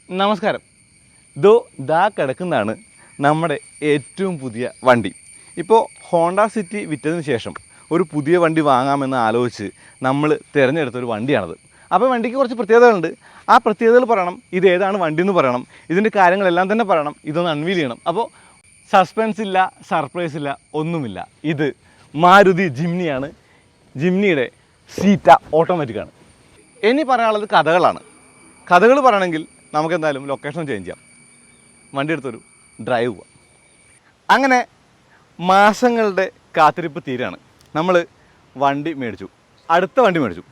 നമസ്കാരം. ദാ കിടക്കുന്നതാണ് നമ്മുടെ ഏറ്റവും പുതിയ വണ്ടി. ഇപ്പോൾ ഹോണ്ട സിറ്റി വിറ്റതിന് ശേഷം ഒരു പുതിയ വണ്ടി വാങ്ങാമെന്ന് ആലോചിച്ച് നമ്മൾ തിരഞ്ഞെടുത്തൊരു വണ്ടിയാണത്. അപ്പോൾ വണ്ടിക്ക് കുറച്ച് പ്രത്യേകതകളുണ്ട്. ആ പ്രത്യേകതകൾ പറയണം, ഇത് ഏതാണ് വണ്ടി എന്ന് പറയണം, ഇതിൻ്റെ കാര്യങ്ങളെല്ലാം തന്നെ പറയണം, ഇതൊന്ന് അൺവീൽ ചെയ്യണം. അപ്പോൾ സസ്പെൻസ് ഇല്ല, സർപ്രൈസ് ഇല്ല, ഒന്നുമില്ല. ഇത് മാരുതി ജിംനിയാണ്. ജിംനിയുടെ സീറ്റ ഓട്ടോമാറ്റിക്കാണ്. ഇനി പറയാനുള്ളത് കഥകളാണ്. കഥകൾ പറയണമെങ്കിൽ നമുക്ക് എന്തായാലും ലൊക്കേഷൻ ചേഞ്ച് ചെയ്യാം, വണ്ടി എടുത്തൊരു ഡ്രൈവ് പോവാം. അങ്ങനെ മാസങ്ങളുടെ കാത്തിരിപ്പ് തീരാണ്. നമ്മൾ വണ്ടി മേടിച്ചു, അടുത്ത വണ്ടി മേടിച്ചു.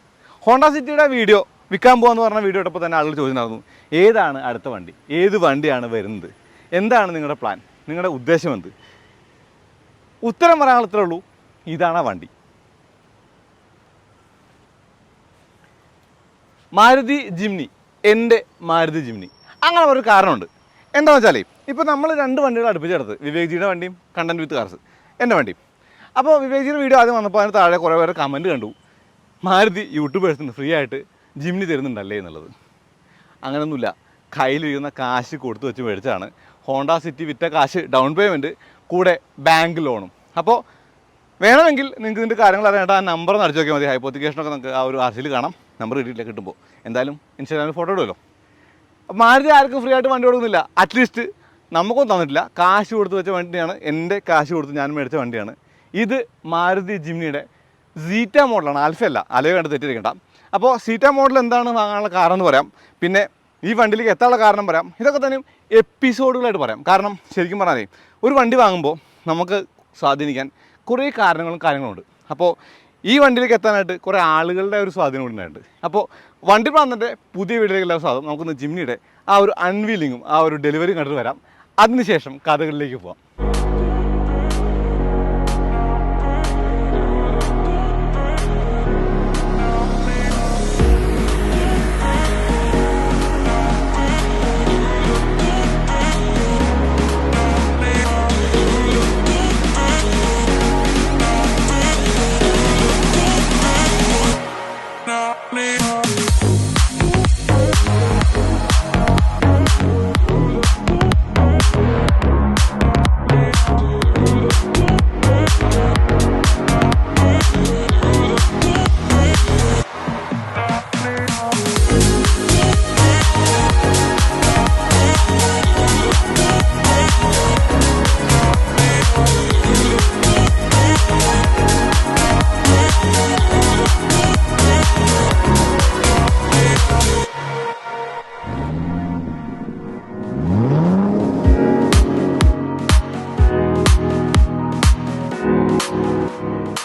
ഹോണ്ട സിറ്റിയുടെ വീഡിയോ വിൽക്കാൻ പോകാമെന്ന് പറഞ്ഞ വീഡിയോ ഇട്ടപ്പോൾ തന്നെ ആളുകൾ ചോദിച്ചിട്ടുണ്ടായിരുന്നു, ഏതാണ് അടുത്ത വണ്ടി, ഏത് വണ്ടിയാണ് വരുന്നത്, എന്താണ് നിങ്ങളുടെ പ്ലാൻ, നിങ്ങളുടെ ഉദ്ദേശം എന്ത്? ഉത്തരം പറയാനുള്ളത്രേ ഉള്ളൂ, ഇതാണ് ആ വണ്ടി. മാരുതി ജിംനി, എൻ്റെ മാരുതി ജിംനി. അങ്ങനെ ഒരു കാരണമുണ്ട്. എന്താണെന്ന് വെച്ചാൽ ഇപ്പോൾ നമ്മൾ രണ്ട് വണ്ടികൾ അടുപ്പിച്ചെടുത്ത്, വിവേക്ജിയുടെ വണ്ടിയും കണ്ടന്റ് വിത്ത് കാർസ്, എൻ്റെ വണ്ടിയും. അപ്പോൾ വിവേക്ജിയുടെ വീഡിയോ ആദ്യം വന്നപ്പോൾ അതിന് താഴെ കുറേ പേര് കമൻറ്റ് കണ്ടു, മാരുതി യൂട്യൂബേഴ്സിന് ഫ്രീ ആയിട്ട് ജിംനി തരുന്നുണ്ടല്ലേ എന്നുള്ളത്. അങ്ങനെയൊന്നുമില്ല, കയ്യിലിരുന്ന കാശ് കൊടുത്തു വെച്ച് മേടിച്ചതാണ്. ഹോണ്ട സിറ്റി വിറ്റ കാശ് ഡൗൺ പേയ്മെൻറ്റ് കൂടെ ബാങ്ക് ലോണും. അപ്പോൾ വേണമെങ്കിൽ നിങ്ങൾക്ക് ഇതിൻ്റെ കാര്യങ്ങൾ അറിയാനായിട്ട് ആ നമ്പർ ഒന്ന് അടിച്ചു നോക്കിയാൽ മതി. ഹൈപ്പോത്തിക്കേഷനൊക്കെ നമുക്ക് ആ ഒരു ആർസിയിൽ കാണാം. നമ്പർ കിട്ടിയില്ല, കിട്ടുമ്പോൾ എന്തായാലും ഇൻസ്റ്റാഗ്രാമിൽ ഫോട്ടോ ഇടുമല്ലോ. മാരുതി ആർക്കും ഫ്രീ ആയിട്ട് വണ്ടി കൊടുക്കുന്നില്ല, അറ്റ്ലീസ്റ്റ് നമുക്കൊന്നും തന്നിട്ടില്ല. കാശ് കൊടുത്ത് വെച്ച വണ്ടിയാണ്, എൻ്റെ കാശ് കൊടുത്ത് ഞാൻ മേടിച്ച വണ്ടിയാണ്. ഇത് മാരുതി ജിംനിയുടെ സീറ്റ മോഡലാണ്, ആൽഫയല്ല, അലയോ കണ്ട് തെറ്റിരിക്കണ്ട. അപ്പോൾ സീറ്റ മോഡൽ എന്താണ് വാങ്ങാനുള്ള കാരണം എന്ന് പറയാം, പിന്നെ ഈ വണ്ടിയിലേക്ക് എത്താനുള്ള കാരണം പറയാം. ഇതൊക്കെ തന്നെയും എപ്പിസോഡുകളായിട്ട് പറയാം. കാരണം ശരിക്കും പറഞ്ഞാൽ ഒരു വണ്ടി വാങ്ങുമ്പോൾ നമുക്ക് സ്വാധീനിക്കാൻ കുറേ കാര്യങ്ങളുണ്ട്. അപ്പോൾ ഈ വണ്ടിയിലേക്ക് എത്താനായിട്ട് കുറേ ആളുകളുടെ ഒരു സ്വാധീനം കൂടി ഉണ്ടായിട്ടുണ്ട്. അപ്പോൾ വണ്ടി പ്രാന്തൻ്റെ പുതിയ വീഡിയോയിലേക്ക് സ്വാഗതം. നമുക്കൊന്ന് ജിംനിയുടെ ആ ഒരു അൺവീലിങ്ങും ആ ഒരു ഡെലിവറിയും കണ്ടിട്ട് വരാം. അതിനുശേഷം കഥകളിലേക്ക് പോവാം.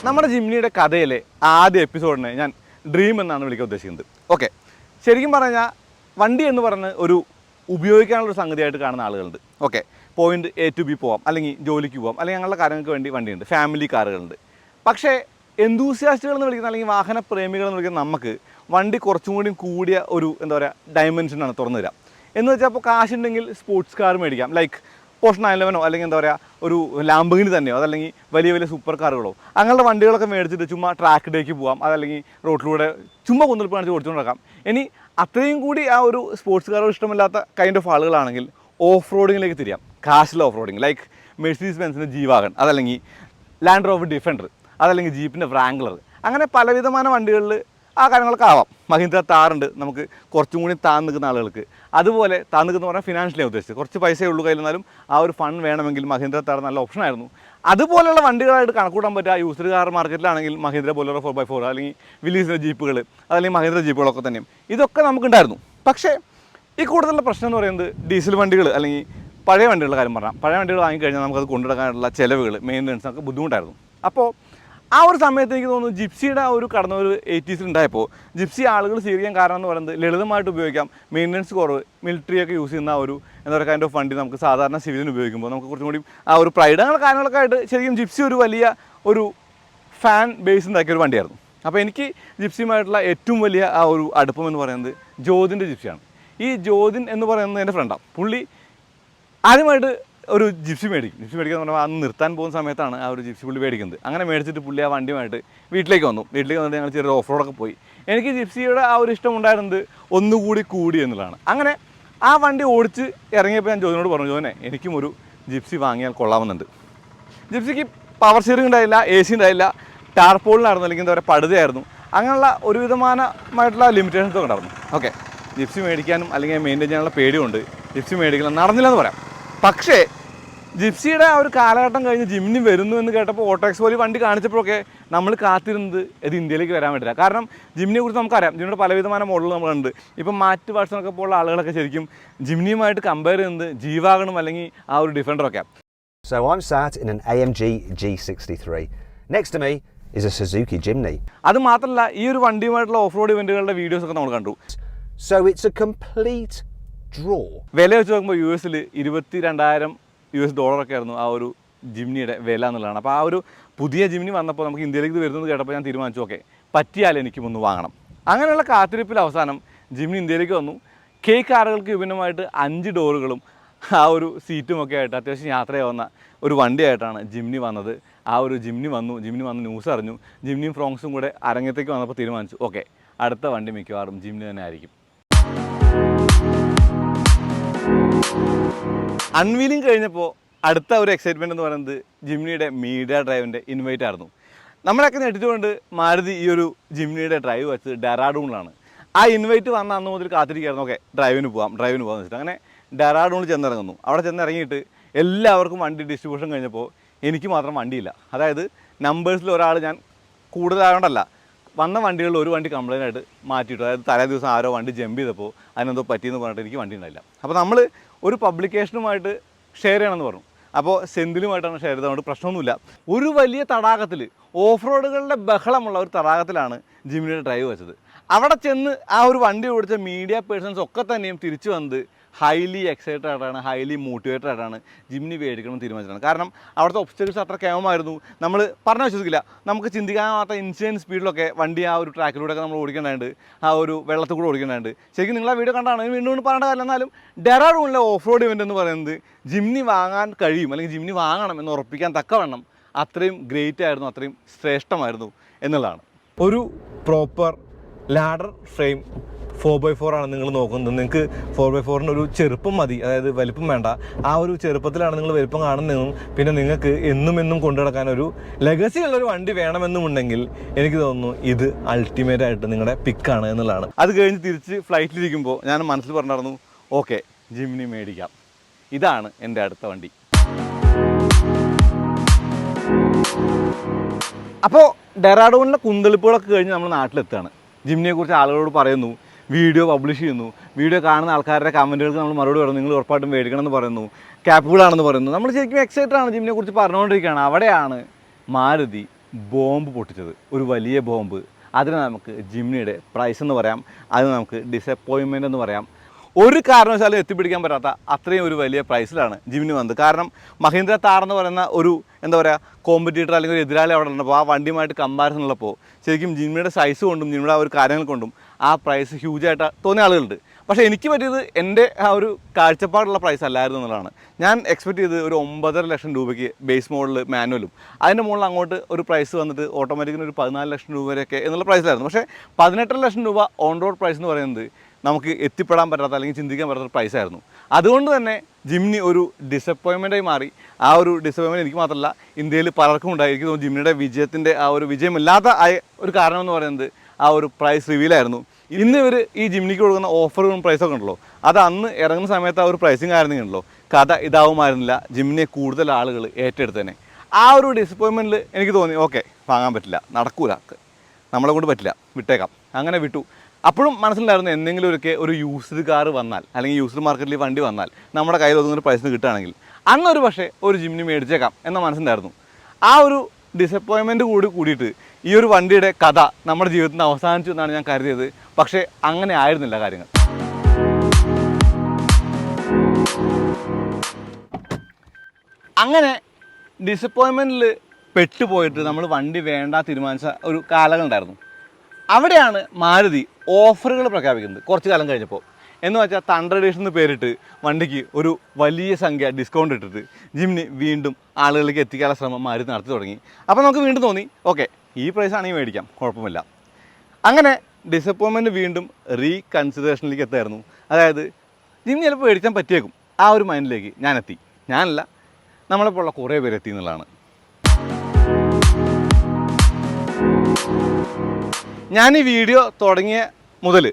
നമ്മുടെ ജിംനിയുടെ കഥയിലെ ആദ്യ എപ്പിസോഡിനെ ഞാൻ ഡ്രീം എന്നാണ് വിളിക്കാൻ ഉദ്ദേശിക്കുന്നത്. ഓക്കെ, ശരിക്കും പറഞ്ഞാൽ വണ്ടി എന്ന് പറഞ്ഞ് ഒരു ഉപയോഗിക്കാനുള്ളൊരു സംഗതിയായിട്ട് കാണുന്ന ആളുകളുണ്ട്. Okay, point A to B പോവാം, അല്ലെങ്കിൽ ജോലിക്ക് പോവാം, അല്ലെങ്കിൽ അങ്ങനെയുള്ള കാര്യങ്ങൾക്ക് വേണ്ടി വണ്ടിയുണ്ട്, ഫാമിലി കാറുകളുണ്ട്. പക്ഷേ എന്തൂസിയാസ്റ്റുകൾ എന്ന് വിളിക്കുന്ന അല്ലെങ്കിൽ വാഹന പ്രേമികൾ എന്ന് വിളിക്കുന്ന നമുക്ക് വണ്ടി കുറച്ചും കൂടി കൂടിയ ഒരു എന്താ പറയുക ഡയമെൻഷനാണ് തുറന്നു തരാം. എന്ന് വെച്ചാൽ അപ്പോൾ കാശുണ്ടെങ്കിൽ സ്പോർട്സ് കാർ മേടിക്കാം, ലൈക്ക് പോർഷ് 911 അല്ലെങ്കിൽ എന്താ പറയുക ഒരു ലാംബോർഗിനി തന്നെയോ, അതല്ലെങ്കിൽ വലിയ വലിയ സൂപ്പർ കാറുകളോ, അങ്ങനെയുള്ള വണ്ടികളൊക്കെ മേടിച്ചിട്ട് ചുമ്മാ ട്രാക്കിലേക്ക് പോകാം, അതല്ലെങ്കിൽ റോഡിലൂടെ ചുമ്മാ കുന്നിൽ കാണിച്ച് ഓടിച്ചുകൊണ്ട് നടക്കാം. ഇനി അത്രയും കൂടി ആ ഒരു സ്പോർട്സ് കാറുകൾ ഇഷ്ടമില്ലാത്ത കൈൻഡ് ഓഫ് ആളുകളാണെങ്കിൽ ഓഫ് റോഡിങ്ങിലേക്ക് തിരിയാം. കാശിലെ ഓഫ് റോഡിങ്, ലൈക്ക് മെഴ്സീഡീസ് ബെൻസിൻ്റെ ജി വാഗൺ, അതല്ലെങ്കിൽ ലാൻഡ് റോവർ ഡിഫൻഡർ, അതല്ലെങ്കിൽ ജീപ്പിൻ്റെ വ്രാംഗ്ലർ, അങ്ങനെ പലവിധமான വണ്ടികളിൽ ആ കാര്യങ്ങളൊക്കെ ആവാം. മഹീന്ദ്ര താറുണ്ട് നമുക്ക് കുറച്ചും കൂടി താന്ന് നിൽക്കുന്ന ആളുകൾക്ക്. അതുപോലെ താന്ന് നിൽക്കുന്ന പറഞ്ഞാൽ ഫിനാൻഷ്യലി ഉദ്ദേശിച്ചത് കുറച്ച് പൈസയേ ഉള്ളൂ കയ്യിലെന്നാലും ആ ഒരു ഫണ്ട് വേണമെങ്കിൽ മഹീന്ദ്ര താർ നല്ല ഓപ്ഷനായിരുന്നു. അതുപോലെയുള്ള വണ്ടികളായിട്ട് കണക്കൂടാൻ പറ്റുക യൂസ്ഡ് കാർ മാർക്കറ്റിലാണെങ്കിൽ മഹീന്ദ്ര ബൊലേറോ 4x4, അല്ലെങ്കിൽ വിലീസിൻ്റെ ജീപ്പുകൾ, അതല്ലെങ്കിൽ മഹീന്ദ്ര ജീപ്പുകളൊക്കെ തന്നെയും ഇതൊക്കെ നമുക്കുണ്ടായിരുന്നു. പക്ഷേ ഈ കൂടുതലുള്ള പ്രശ്നം എന്ന് പറയുന്നത് ഡീസൽ വണ്ടികൾ അല്ലെങ്കിൽ പഴയ വണ്ടികളുടെ കാര്യം പറഞ്ഞാൽ, പഴയ വണ്ടികൾ വാങ്ങിക്കഴിഞ്ഞാൽ നമുക്കത് കൊണ്ടുനടക്കാനുള്ള ചിലവുകൾ, മെയിൻ്റനൻസ് ഒക്കെ ബുദ്ധിമുട്ടായിരുന്നു. അപ്പോൾ ആ ഒരു സമയത്ത് എനിക്ക് തോന്നുന്നു ജിപ്സിയുടെ ആ ഒരു കടന്ന ഒരു 80s ഉണ്ടായപ്പോൾ ജിപ്സി ആളുകൾ സ്വീകരിക്കാൻ കാരണം എന്ന് പറയുന്നത് ലളിതമായിട്ട് ഉപയോഗിക്കാം, മെയിൻ്റനൻസ് കുറവ്, മിലിറ്ററിയൊക്കെ യൂസ് ചെയ്യുന്ന ഒരു എന്താ പറയുക കൈൻഡ് ഓഫ് വണ്ടി നമുക്ക് സാധാരണ സിവിലിന് ഉപയോഗിക്കുമ്പോൾ നമുക്ക് കുറച്ചും കൂടി ആ ഒരു പ്രൈഡ് അങ്ങനെ കാര്യങ്ങളൊക്കെ ആയിട്ട് ശരിക്കും ജിപ്സി ഒരു വലിയ ഒരു ഫാൻ ബേസ് ഉണ്ടാക്കിയ ഒരു വണ്ടിയായിരുന്നു. അപ്പോൾ എനിക്ക് ജിപ്സിയുമായിട്ടുള്ള ഏറ്റവും വലിയ ആ ഒരു അടുപ്പം എന്ന് പറയുന്നത് ജോതിൻ്റെ ജിപ്സിയാണ്. ഈ ജോതിൻ എന്ന് പറയുന്നത് എൻ്റെ ഫ്രണ്ടാണ്. പുള്ളി ആദ്യമായിട്ട് ഒരു ജിപ്സി മേടിക്കുക എന്ന് പറഞ്ഞാൽ അന്ന് നിർത്താൻ പോകുന്ന സമയത്താണ് ആ ഒരു ജിപ്സി പുള്ളി മേടിക്കുന്നത്. അങ്ങനെ മേടിച്ചിട്ട് പുള്ളി ആ വണ്ടിയുമായിട്ട് വീട്ടിലേക്ക് വന്നിട്ട് ഞങ്ങൾ ചെറിയ ഓഫ് റോഡൊക്കെ പോയി. എനിക്ക് ജിപ്സിയുടെ ആ ഒരു ഇഷ്ടം ഉണ്ടായിരുന്നത് ഒന്നുകൂടി കൂടി എന്നുള്ളതാണ്. അങ്ങനെ ആ വണ്ടി ഓടിച്ച് ഇറങ്ങിയപ്പോൾ ഞാൻ ജോജിനോട് പറഞ്ഞു, ജോനെ എനിക്കും ഒരു ജിപ്സി വാങ്ങിയാൽ കൊള്ളാമെന്നുണ്ട്. ജിപ്സിക്ക് പവർ സ്റ്റിയറിംഗ് ഉണ്ടായില്ല, എ സി ഉണ്ടായില്ല, ടാർപോളിനായിരുന്നു, അല്ലെങ്കിൽ എന്താ പറയുക പടുതയായിരുന്നു. അങ്ങനെയുള്ള ഒരുവിധമാനമായിട്ടുള്ള ലിമിറ്റേഷൻസൊക്കെ ഉണ്ടായിരുന്നു. ഓക്കെ, ജിപ്സി മേടിക്കാനും അല്ലെങ്കിൽ മെയിൻറ്റെയിൻ ചെയ്യാനുള്ള പേടിയുണ്ട്, ജിപ്സി മേടിക്കണം നടന്നില്ലെന്ന് പറയാം. പക്ഷേ ജിപ്സിയുടെ ആ ഒരു കാലഘട്ടം കഴിഞ്ഞ് ജിമ്നി വരുന്നു എന്ന് കേട്ടപ്പോൾ ഓട്ടോ എക്സ്പോയിൽ വണ്ടി കാണിച്ചപ്പോഴൊക്കെ നമ്മൾ കാത്തിരുന്നത് ഇത് ഇന്ത്യയിലേക്ക് വരാൻ വേണ്ടിയില്ല. കാരണം ജിമ്നിയെ കുറിച്ച് നമുക്കറിയാം, ജിമ്നിയുടെ പലവിധമായ മോഡൽ നമ്മളുണ്ട്. ഇപ്പം മാറ്റ് വേർഷനൊക്കെ പോലുള്ള ആളുകളൊക്കെ ശരിക്കും ജിമ്നിയുമായിട്ട് കമ്പയർ ചെയ്യുന്നത് ജീവാഗണും അല്ലെങ്കിൽ ആ ഒരു ഡിഫൻഡറൊക്കെ. So I'm sat in an AMG G63. Next to me is a Suzuki Jimny. അത് മാത്രമല്ല ഈ ഒരു വണ്ടിയുമായിട്ടുള്ള ഓഫ് റോഡ് ഇവൻറ്റുകളുടെ വീഡിയോസൊക്കെ നമ്മൾ കണ്ടു. So it's a complete draw. വില വെച്ച് നോക്കുമ്പോൾ US-ൽ $22,000 ആയിരുന്നു ആ ഒരു ജിമ്നിയുടെ വില എന്നുള്ളതാണ്. അപ്പോൾ ആ ഒരു പുതിയ ജിമ്നി വന്നപ്പോൾ നമുക്ക് ഇന്ത്യയിലേക്ക് വരുന്നത് കേട്ടപ്പോൾ ഞാൻ തീരുമാനിച്ചു, ഓക്കെ പറ്റിയാൽ എനിക്കും ഒന്ന് വാങ്ങണം. അങ്ങനെയുള്ള കാത്തിരിപ്പിൽ അവസാനം ജിമ്നി ഇന്ത്യയിലേക്ക് വന്നു. കെ കാറുകൾക്ക് വിഭിന്നമായിട്ട് 5 ഡോറുകളും ആ ഒരു സീറ്റുമൊക്കെ ആയിട്ട് അത്യാവശ്യം യാത്രയാവുന്ന ഒരു വണ്ടിയായിട്ടാണ് ജിമ്നി വന്നത്. ആ ഒരു ജിമ്നി വന്നു ന്യൂസ് അറിഞ്ഞു. ജിമ്നിയും ഫ്രോങ്സും കൂടെ അരങ്ങത്തേക്ക് വന്നപ്പോൾ തീരുമാനിച്ചു, ഓക്കെ അടുത്ത വണ്ടി മിക്കവാറും ജിമ്നി തന്നെ ആയിരിക്കും. അൺവീലിംഗ് കഴിഞ്ഞപ്പോൾ അടുത്ത ഒരു എക്സൈറ്റ്മെൻറ്റ് എന്ന് പറയുന്നത് ജിമ്നിയുടെ മീഡിയ ഡ്രൈവിൻ്റെ ഇൻവൈറ്റ് ആയിരുന്നു. നമ്മളൊക്കെ ഞെട്ടിച്ചുകൊണ്ട് മാരുതി ഈ ഒരു ജിമ്നിയുടെ ഡ്രൈവ് വെച്ചത് ഡെറാഡൂണിലാണ്. ആ ഇൻവൈറ്റ് വന്ന അന്ന് മുതൽ കാത്തിരിക്കുകയായിരുന്നു, ഓക്കെ ഡ്രൈവിന് പോകാമെന്ന് വെച്ചിട്ട് അങ്ങനെ ഡെറാഡൂണിൽ ചെന്നിറങ്ങുന്നു. അവിടെ ചെന്നിറങ്ങിയിട്ട് എല്ലാവർക്കും വണ്ടി ഡിസ്ട്രിബ്യൂഷൻ കഴിഞ്ഞപ്പോൾ എനിക്ക് മാത്രം വണ്ടിയില്ല. അതായത് നമ്പേഴ്സിൽ ഒരാൾ ഞാൻ കൂടുതലായതുകൊണ്ടല്ല, വന്ന വണ്ടികളിൽ ഒരു വണ്ടി കംപ്ലൈൻ്റ് ആയിട്ട് മാറ്റിയിട്ടു. അതായത് തലേ ദിവസം ആരോ വണ്ടി ജമ്പ് ചെയ്തപ്പോൾ അതിനെന്തോ പറ്റിയെന്ന് പറഞ്ഞിട്ട് എനിക്ക് വണ്ടി ഉണ്ടായില്ല. അപ്പോൾ നമ്മൾ ഒരു പബ്ലിക്കേഷനുമായിട്ട് ഷെയർ ചെയ്യണമെന്ന് പറഞ്ഞു. അപ്പോൾ സെന്തിലുമായിട്ടാണ് ഷെയർ ചെയ്തതുകൊണ്ട് പ്രശ്നമൊന്നുമില്ല. ഒരു വലിയ തടാകത്തിൽ ഓഫ് റോഡുകളുടെ ബഹളമുള്ള ഒരു തടാകത്തിലാണ് ജിമ്നിയുടെ ഡ്രൈവ് വെച്ചത്. അവിടെ ചെന്ന് ആ ഒരു വണ്ടി ഓടിച്ച മീഡിയ പേഴ്സൺസ് ഒക്കെ തന്നെയും തിരിച്ചു വന്നത് ഹൈലി എക്സൈറ്റഡ് ആയിട്ടാണ്, ഹൈലി മോട്ടിവേറ്റഡ് ആയിട്ടാണ് ജിമ്നി മേടിക്കണം തീരുമാനിച്ചത്. കാരണം അവിടുത്തെ ഒബ്സ്റ്റക്കിൾസ് അത്ര കേമമായിരുന്നു. നമ്മൾ പറഞ്ഞ വിശ്വസിക്കില്ല, നമുക്ക് ചിന്തിക്കാനാവാത്ത ഇൻസിഡൻറ്റ് സ്പീഡിലൊക്കെ വണ്ടി ആ ഒരു ട്രാക്കിലൂടെയൊക്കെ നമ്മൾ ഓടിക്കേണ്ടതുണ്ട്, ആ ഒരു വെള്ളത്തിൽ കൂടെ ഓടിക്കേണ്ടതുണ്ട്. ശരിക്കും നിങ്ങൾ ആ വീഡിയോ കണ്ടാണ് വീണ്ടും പറയേണ്ട കാര്യം. എന്നാലും ഡെറാഡൂണിലെ ഓഫ് റോഡ് ഇവൻ്റ് എന്ന് പറയുന്നത് ജിമ്നി വാങ്ങാൻ കഴിയും അല്ലെങ്കിൽ ജിമ്നി വാങ്ങണം എന്ന് ഉറപ്പിക്കാൻ തക്കവണ്ണം അത്രയും ഗ്രേറ്റ് ആയിരുന്നു, അത്രയും ശ്രേഷ്ഠമായിരുന്നു എന്നുള്ളതാണ്. ഒരു പ്രോപ്പർ ലാഡർ ഫ്രെയിം 4x4 ആണ് നിങ്ങൾ നോക്കുന്നത്. നിങ്ങൾക്ക് 4x4 ഒരു ചെറുപ്പം മതി, അതായത് വലിപ്പം വേണ്ട. ആ ഒരു ചെറുപ്പത്തിലാണ് നിങ്ങൾ വലിപ്പം കാണുന്നതെന്നും പിന്നെ നിങ്ങൾക്ക് എന്നും കൊണ്ടു നടക്കാൻ ഒരു ലെഗസി ഉള്ളൊരു വണ്ടി വേണമെന്നുമുണ്ടെങ്കിൽ എനിക്ക് തോന്നുന്നു ഇത് അൾട്ടിമേറ്റ് ആയിട്ട് നിങ്ങളുടെ പിക്കാണ് എന്നുള്ളതാണ്. അത് കഴിഞ്ഞ് തിരിച്ച് ഫ്ലൈറ്റിലിരിക്കുമ്പോൾ ഞാൻ മനസ്സിൽ പറഞ്ഞിരുന്നു, ഓക്കെ ജിമ്നി മേടിക്കാം, ഇതാണ് എൻ്റെ അടുത്ത വണ്ടി. അപ്പോൾ ഡെറാഡൂണിലെ കുന്തളിപ്പുകളൊക്കെ കഴിഞ്ഞ് നമ്മൾ നാട്ടിലെത്തുകയാണ്. ജിമ്നിയെക്കുറിച്ച് ആളുകളോട് പറയുന്നു, വീഡിയോ പബ്ലിഷ് ചെയ്യുന്നു, വീഡിയോ കാണുന്ന ആൾക്കാരുടെ കമൻറ്റുകൾക്ക് നമ്മൾ മറുപടി പറയുന്നു, നിങ്ങൾ ഉറപ്പായിട്ടും മേടിക്കണം എന്ന് പറയുന്നു, ക്യാപ്പുകളാണെന്ന് പറയുന്നു. നമ്മൾ ശരിക്കും എക്സൈറ്റഡ് ആണ്, ജിമ്നിയെക്കുറിച്ച് പറഞ്ഞുകൊണ്ടിരിക്കുകയാണ്. അവിടെയാണ് മാരുതി ബോംബ് പൊട്ടിച്ചത്, ഒരു വലിയ ബോംബ്. അതിന് നമുക്ക് ജിമ്നിയുടെ പ്രൈസ് എന്ന് പറയാം, അതിന് നമുക്ക് ഡിസപ്പോയിൻമെൻ്റ് എന്ന് പറയാം. ഒരു കാരണവശാലും എത്തിപ്പിടിക്കാൻ പറ്റാത്ത അത്രയും ഒരു വലിയ പ്രൈസിലാണ് ജിമ്നി വന്നത്. കാരണം മഹീന്ദ്ര താർ എന്ന് പറയുന്ന ഒരു എന്താ പറയുക കോമ്പറ്റീറ്റർ അല്ലെങ്കിൽ ഒരു എതിരാളി അവിടെ ഉള്ളപ്പോൾ ആ വണ്ടിയുമായിട്ട് കമ്പാരിസൺ ഉള്ളപ്പോൾ ശരിക്കും ജിമ്നിയുടെ സൈസ് കൊണ്ടും ജിമ്നിയുടെ ആ ഒരു കാര്യങ്ങൾ കൊണ്ടും ആ പ്രൈസ് ഹ്യൂജായിട്ട് തോന്നിയ ആളുകളുണ്ട്. പക്ഷേ എനിക്ക് പറ്റിയത് എൻ്റെ ആ ഒരു കാഴ്ചപ്പാടുള്ള പ്രൈസ് അല്ലായിരുന്നു എന്നുള്ളതാണ്. ഞാൻ എക്സ്പെക്ട് ചെയ്ത് ഒരു 9.5 ലക്ഷം രൂപയ്ക്ക് ബേസ് മോഡൽ മാനുവലും അതിൻ്റെ മുകളിൽ അങ്ങോട്ട് ഒരു പ്രൈസ് വന്നിട്ട് ഓട്ടോമാറ്റിക്കിന് ഒരു 14 ലക്ഷം രൂപ വരെയൊക്കെ എന്നുള്ള പ്രൈസിലായിരുന്നു. പക്ഷേ 18 ലക്ഷം രൂപ ഓൺ റോഡ് പ്രൈസ് എന്ന് പറയുന്നത് നമുക്ക് എത്തിപ്പെടാൻ പറ്റാത്ത അല്ലെങ്കിൽ ചിന്തിക്കാൻ പറ്റാത്ത പ്രൈസായിരുന്നു. അതുകൊണ്ട് തന്നെ ജിമ്നി ഒരു ഡിസപ്പോയിൻമെൻറ്റായി മാറി. ആ ഒരു ഡിസപ്പോയിൻമെൻറ്റ് എനിക്ക് മാത്രമല്ല ഇന്ത്യയിൽ പലർക്കും ഉണ്ടായിരിക്കും. ജിമ്നിയുടെ വിജയത്തിൻ്റെ ആ ഒരു വിജയമില്ലാത്ത ഒരു കാരണം എന്ന് പറയുന്നത് ആ ഒരു പ്രൈസ് റിവീലായിരുന്നു. ഇന്ന് ഇവർ ഈ ജിമ്നിക്ക് കൊടുക്കുന്ന ഓഫറുകളും പ്രൈസൊക്കെ ഉണ്ടല്ലോ, അത് അന്ന് ഇറങ്ങുന്ന സമയത്ത് ആ ഒരു പ്രൈസിങ് ആയിരുന്നെങ്കിലോ കഥ ഇതാവുമായിരുന്നില്ല, ജിമ്നിയെ കൂടുതൽ ആളുകൾ ഏറ്റെടുത്തേനെ. ആ ഒരു ഡിസപ്പോയിൻമെൻറ്റിൽ എനിക്ക് തോന്നി, ഓക്കെ വാങ്ങാൻ പറ്റില്ല, നടക്കൂല, നമ്മളെ കൊണ്ട് പറ്റില്ല, വിട്ടേക്കാം. അങ്ങനെ വിട്ടു. അപ്പോഴും മനസ്സിലുണ്ടായിരുന്നു എന്തെങ്കിലും ഒരു യൂസ്ഡ് കാർ വന്നാൽ അല്ലെങ്കിൽ യൂസ്ഡ് മാർക്കറ്റിൽ വണ്ടി വന്നാൽ നമ്മുടെ കയ്യിൽ ഒതുങ്ങുന്ന പ്രൈസിന് കിട്ടുകയാണെങ്കിൽ അന്നൊരു പക്ഷേ ഒരു ജിമ്നി മേടിച്ചേക്കാം എന്ന മനസ്സിലുണ്ടായിരുന്നു. ആ ഒരു ഡിസപ്പോയിൻമെൻറ്റ് കൂടിയിട്ട് ഈ ഒരു വണ്ടിയുടെ കഥ നമ്മുടെ ജീവിതത്തിൽ അവസാനിച്ചു എന്നാണ് ഞാൻ കരുതിയത്. പക്ഷേ അങ്ങനെ ആയിരുന്നില്ല കാര്യങ്ങൾ. അങ്ങനെ ഡിസപ്പോയിൻമെൻറ്റിൽ പെട്ടുപോയിട്ട് നമ്മൾ വണ്ടി വേണ്ട തീരുമാനിച്ച ഒരു കാലങ്ങൾ ഉണ്ടായിരുന്നു. അവിടെയാണ് മാരുതി ഓഫറുകൾ പ്രഖ്യാപിക്കുന്നത് കുറച്ച് കാലം കഴിഞ്ഞപ്പോൾ. എന്ന് വെച്ചാൽ തണ്ടർ എഡിഷൻ എന്ന് പേരിട്ട് വണ്ടിക്ക് ഒരു വലിയ സംഖ്യ ഡിസ്കൗണ്ട് ഇട്ടിട്ട് ജിമ്നി വീണ്ടും ആളുകളിലേക്ക് എത്തിക്കാനുള്ള ശ്രമം മാരുതി നടത്തി തുടങ്ങി. അപ്പോൾ നമുക്ക് വീണ്ടും തോന്നി, ഓക്കെ ഈ പ്രൈസാണെങ്കിൽ മേടിക്കാം, കുഴപ്പമില്ല. അങ്ങനെ ഡിസപ്പോയിൻമെൻറ്റ് വീണ്ടും റീകൺസിഡറേഷനിലേക്ക് എത്തായിരുന്നു. അതായത് ജിംനി ചിലപ്പോൾ മേടിച്ചാൽ പറ്റിയേക്കും. ആ ഒരു മൈൻഡിലേക്ക് ഞാനെത്തി. ഞാനല്ല, നമ്മളെപ്പോലുള്ള കുറേ പേര് എത്തി എന്നുള്ളതാണ്. ഞാൻ ഈ വീഡിയോ തുടങ്ങിയ മുതൽ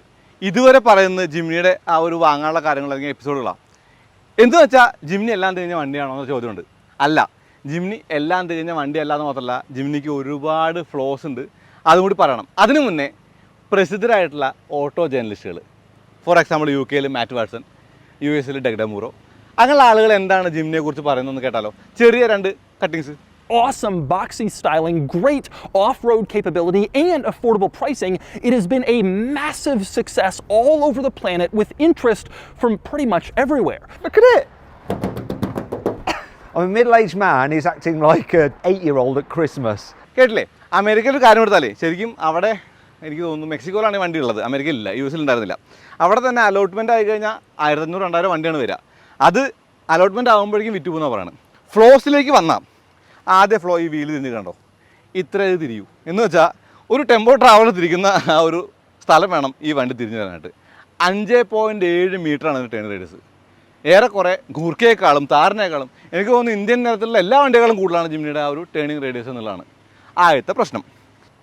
ഇതുവരെ പറയുന്നത് ജിംനിയുടെ ആ ഒരു വാങ്ങാനുള്ള കാര്യങ്ങൾ അല്ലെങ്കിൽ എപ്പിസോഡുകളാണ്. എന്തെന്ന് വെച്ചാൽ ജിംനി എല്ലാം തികഞ്ഞ വണ്ടിയാണോ എന്ന ചോദ്യമുണ്ട്. അല്ല, ജിംനി എല്ലാം തികഞ്ഞ വണ്ടി അല്ലാന്ന് മാത്രമല്ല, ജിംനിക്ക് ഒരുപാട് ഫ്ലോസ് ഉണ്ട്. അതും കൂടി പറയണം. അതിനു മുന്നേ പ്രസിദ്ധരായിട്ടുള്ള ഓട്ടോ ജേർണലിസ്റ്റുകൾ, for example UK Matt Watson, US ഡെഗ്ഡമൂറോ, അങ്ങനെയുള്ള ആളുകൾ എന്താണ് ജിംനിയെക്കുറിച്ച് പറയുന്നതെന്ന് കേട്ടാലോ? ചെറിയ 2 cuttings. Awesome boxy styling, great off-road capability, and affordable pricing, it has been a massive success all over the planet with interest from pretty much everywhere. Look at it! I'm a middle-aged man who's acting like an 8-year-old at Christmas. കേട്ടില്ലേ? അമേരിക്കയിൽ ഒരു കാര്യം എടുത്താലേ, ശരിക്കും അവിടെ എനിക്ക് തോന്നുന്നു മെക്സിക്കോയിലാണ് വണ്ടി ഉള്ളത്, അമേരിക്കയിലില്ല, US ഉണ്ടായിരുന്നില്ല. അവിടെ തന്നെ അലോട്ട്മെൻറ്റ് ആയി കഴിഞ്ഞാൽ 1500-2000 വണ്ടിയാണ് വരിക. അത് അലോട്ട്മെൻറ്റ് ആകുമ്പോഴേക്കും വിറ്റ് പോകുന്ന പറയുന്നത്. ഫ്ലോസിലേക്ക് വന്നാൽ ആദ്യ ഫ്ലോ ഈ വീല് തിരിഞ്ഞ് കണ്ടോ, ഇത്ര ഇത് തിരിയൂ എന്ന് വെച്ചാൽ ഒരു ടെമ്പോ ട്രാവലർ തിരിക്കുന്ന ആ ഒരു സ്ഥലം വേണം ഈ വണ്ടി തിരിഞ്ഞു തരാനായിട്ട്. 5.7 മീറ്ററാണ് അതിൻ്റെ ടേൺ റേഡിയസ്. ഏറെക്കുറെ ഗൂർക്കയേക്കാളും താറിനേക്കാളും എനിക്ക് തോന്നുന്നു ഇന്ത്യൻ നിരത്തിലുള്ള എല്ലാ വണ്ടികളും കൂടുതലാണ് ജിംനിയുടെ ആ ഒരു ടേണിങ് റേഡിയസ് എന്നുള്ളതാണ് ആദ്യത്തെ പ്രശ്നം.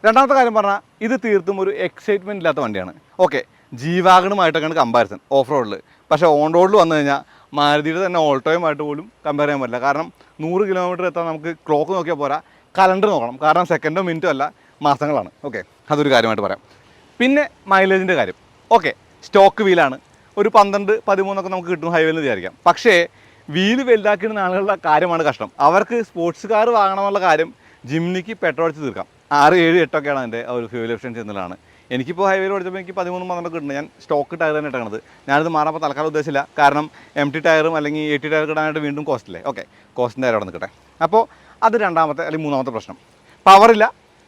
രണ്ടാമത്തെ കാര്യം പറഞ്ഞാൽ ഇത് തീർത്തും ഒരു എക്സൈറ്റ്മെൻറ്റ് ഇല്ലാത്ത വണ്ടിയാണ്. ഓക്കെ, G-Wagon-ഉമായിട്ടൊക്കെയാണ് കമ്പാരിസൺ ഓഫ് റോഡിൽ. പക്ഷേ ഓൺ റോഡിൽ വന്നു കഴിഞ്ഞാൽ മാരുതിയുടെ തന്നെ ഓൾട്ടോയുമായിട്ട് പോലും കമ്പയർ ചെയ്യാൻ പറ്റില്ല. കാരണം 100 കിലോമീറ്റർ എത്താൻ നമുക്ക് ക്ലോക്ക് നോക്കിയാൽ പോരാ, കലണ്ടർ നോക്കണം. കാരണം സെക്കൻഡോ മിനിറ്റോ അല്ല, മാസങ്ങളാണ്. ഓക്കെ, അതൊരു കാര്യമായിട്ട് പറയാം. പിന്നെ മൈലേജിൻ്റെ കാര്യം. ഓക്കെ, സ്റ്റോക്ക് വീലാണ്, ഒരു 12-13 നമുക്ക് കിട്ടും ഹൈവേയിൽ നിന്ന് വിചാരിക്കാം. പക്ഷേ വീല് വലുതാക്കിയിരുന്ന ആളുകളുടെ കാര്യമാണ് കഷ്ടം. അവർക്ക് സ്പോർട്സ് കാർ വാങ്ങണമെന്നുള്ള കാര്യം ജിംനിക്ക് പെട്രോൾ അടിച്ച് തീർക്കാം. 6, 7, 8 അതിൻ്റെ ആ ഒരു ഫ്യൂൽ എഫിഷ്യൻസി എന്നുള്ളതാണ്. എനിക്കിപ്പോൾ ഹൈവേയിൽ ഓടിച്ചപ്പോൾ എനിക്ക് 13-12 കിട്ടുന്നുണ്ട്. ഞാൻ സ്റ്റോക്ക് ടയർ തന്നെ ഇട്ടത്. ഞാനിത് മാറാപ്പോൾ തൽക്കാലം ഉദ്ദേശിച്ചില്ല. കാരണം MT ടയറും അല്ലെങ്കിൽ AT ടയർ കിട്ടാനായിട്ട് വീണ്ടും കോസ്റ്റല്ലേ. ഓക്കെ, കോസ്റ്റിൻ്റെ ടയർ അവിടെ നിൽക്കട്ടെ. അപ്പോൾ അത് രണ്ടാമത്തെ അല്ലെങ്കിൽ മൂന്നാമത്തെ പ്രശ്നം. പവറില്ല,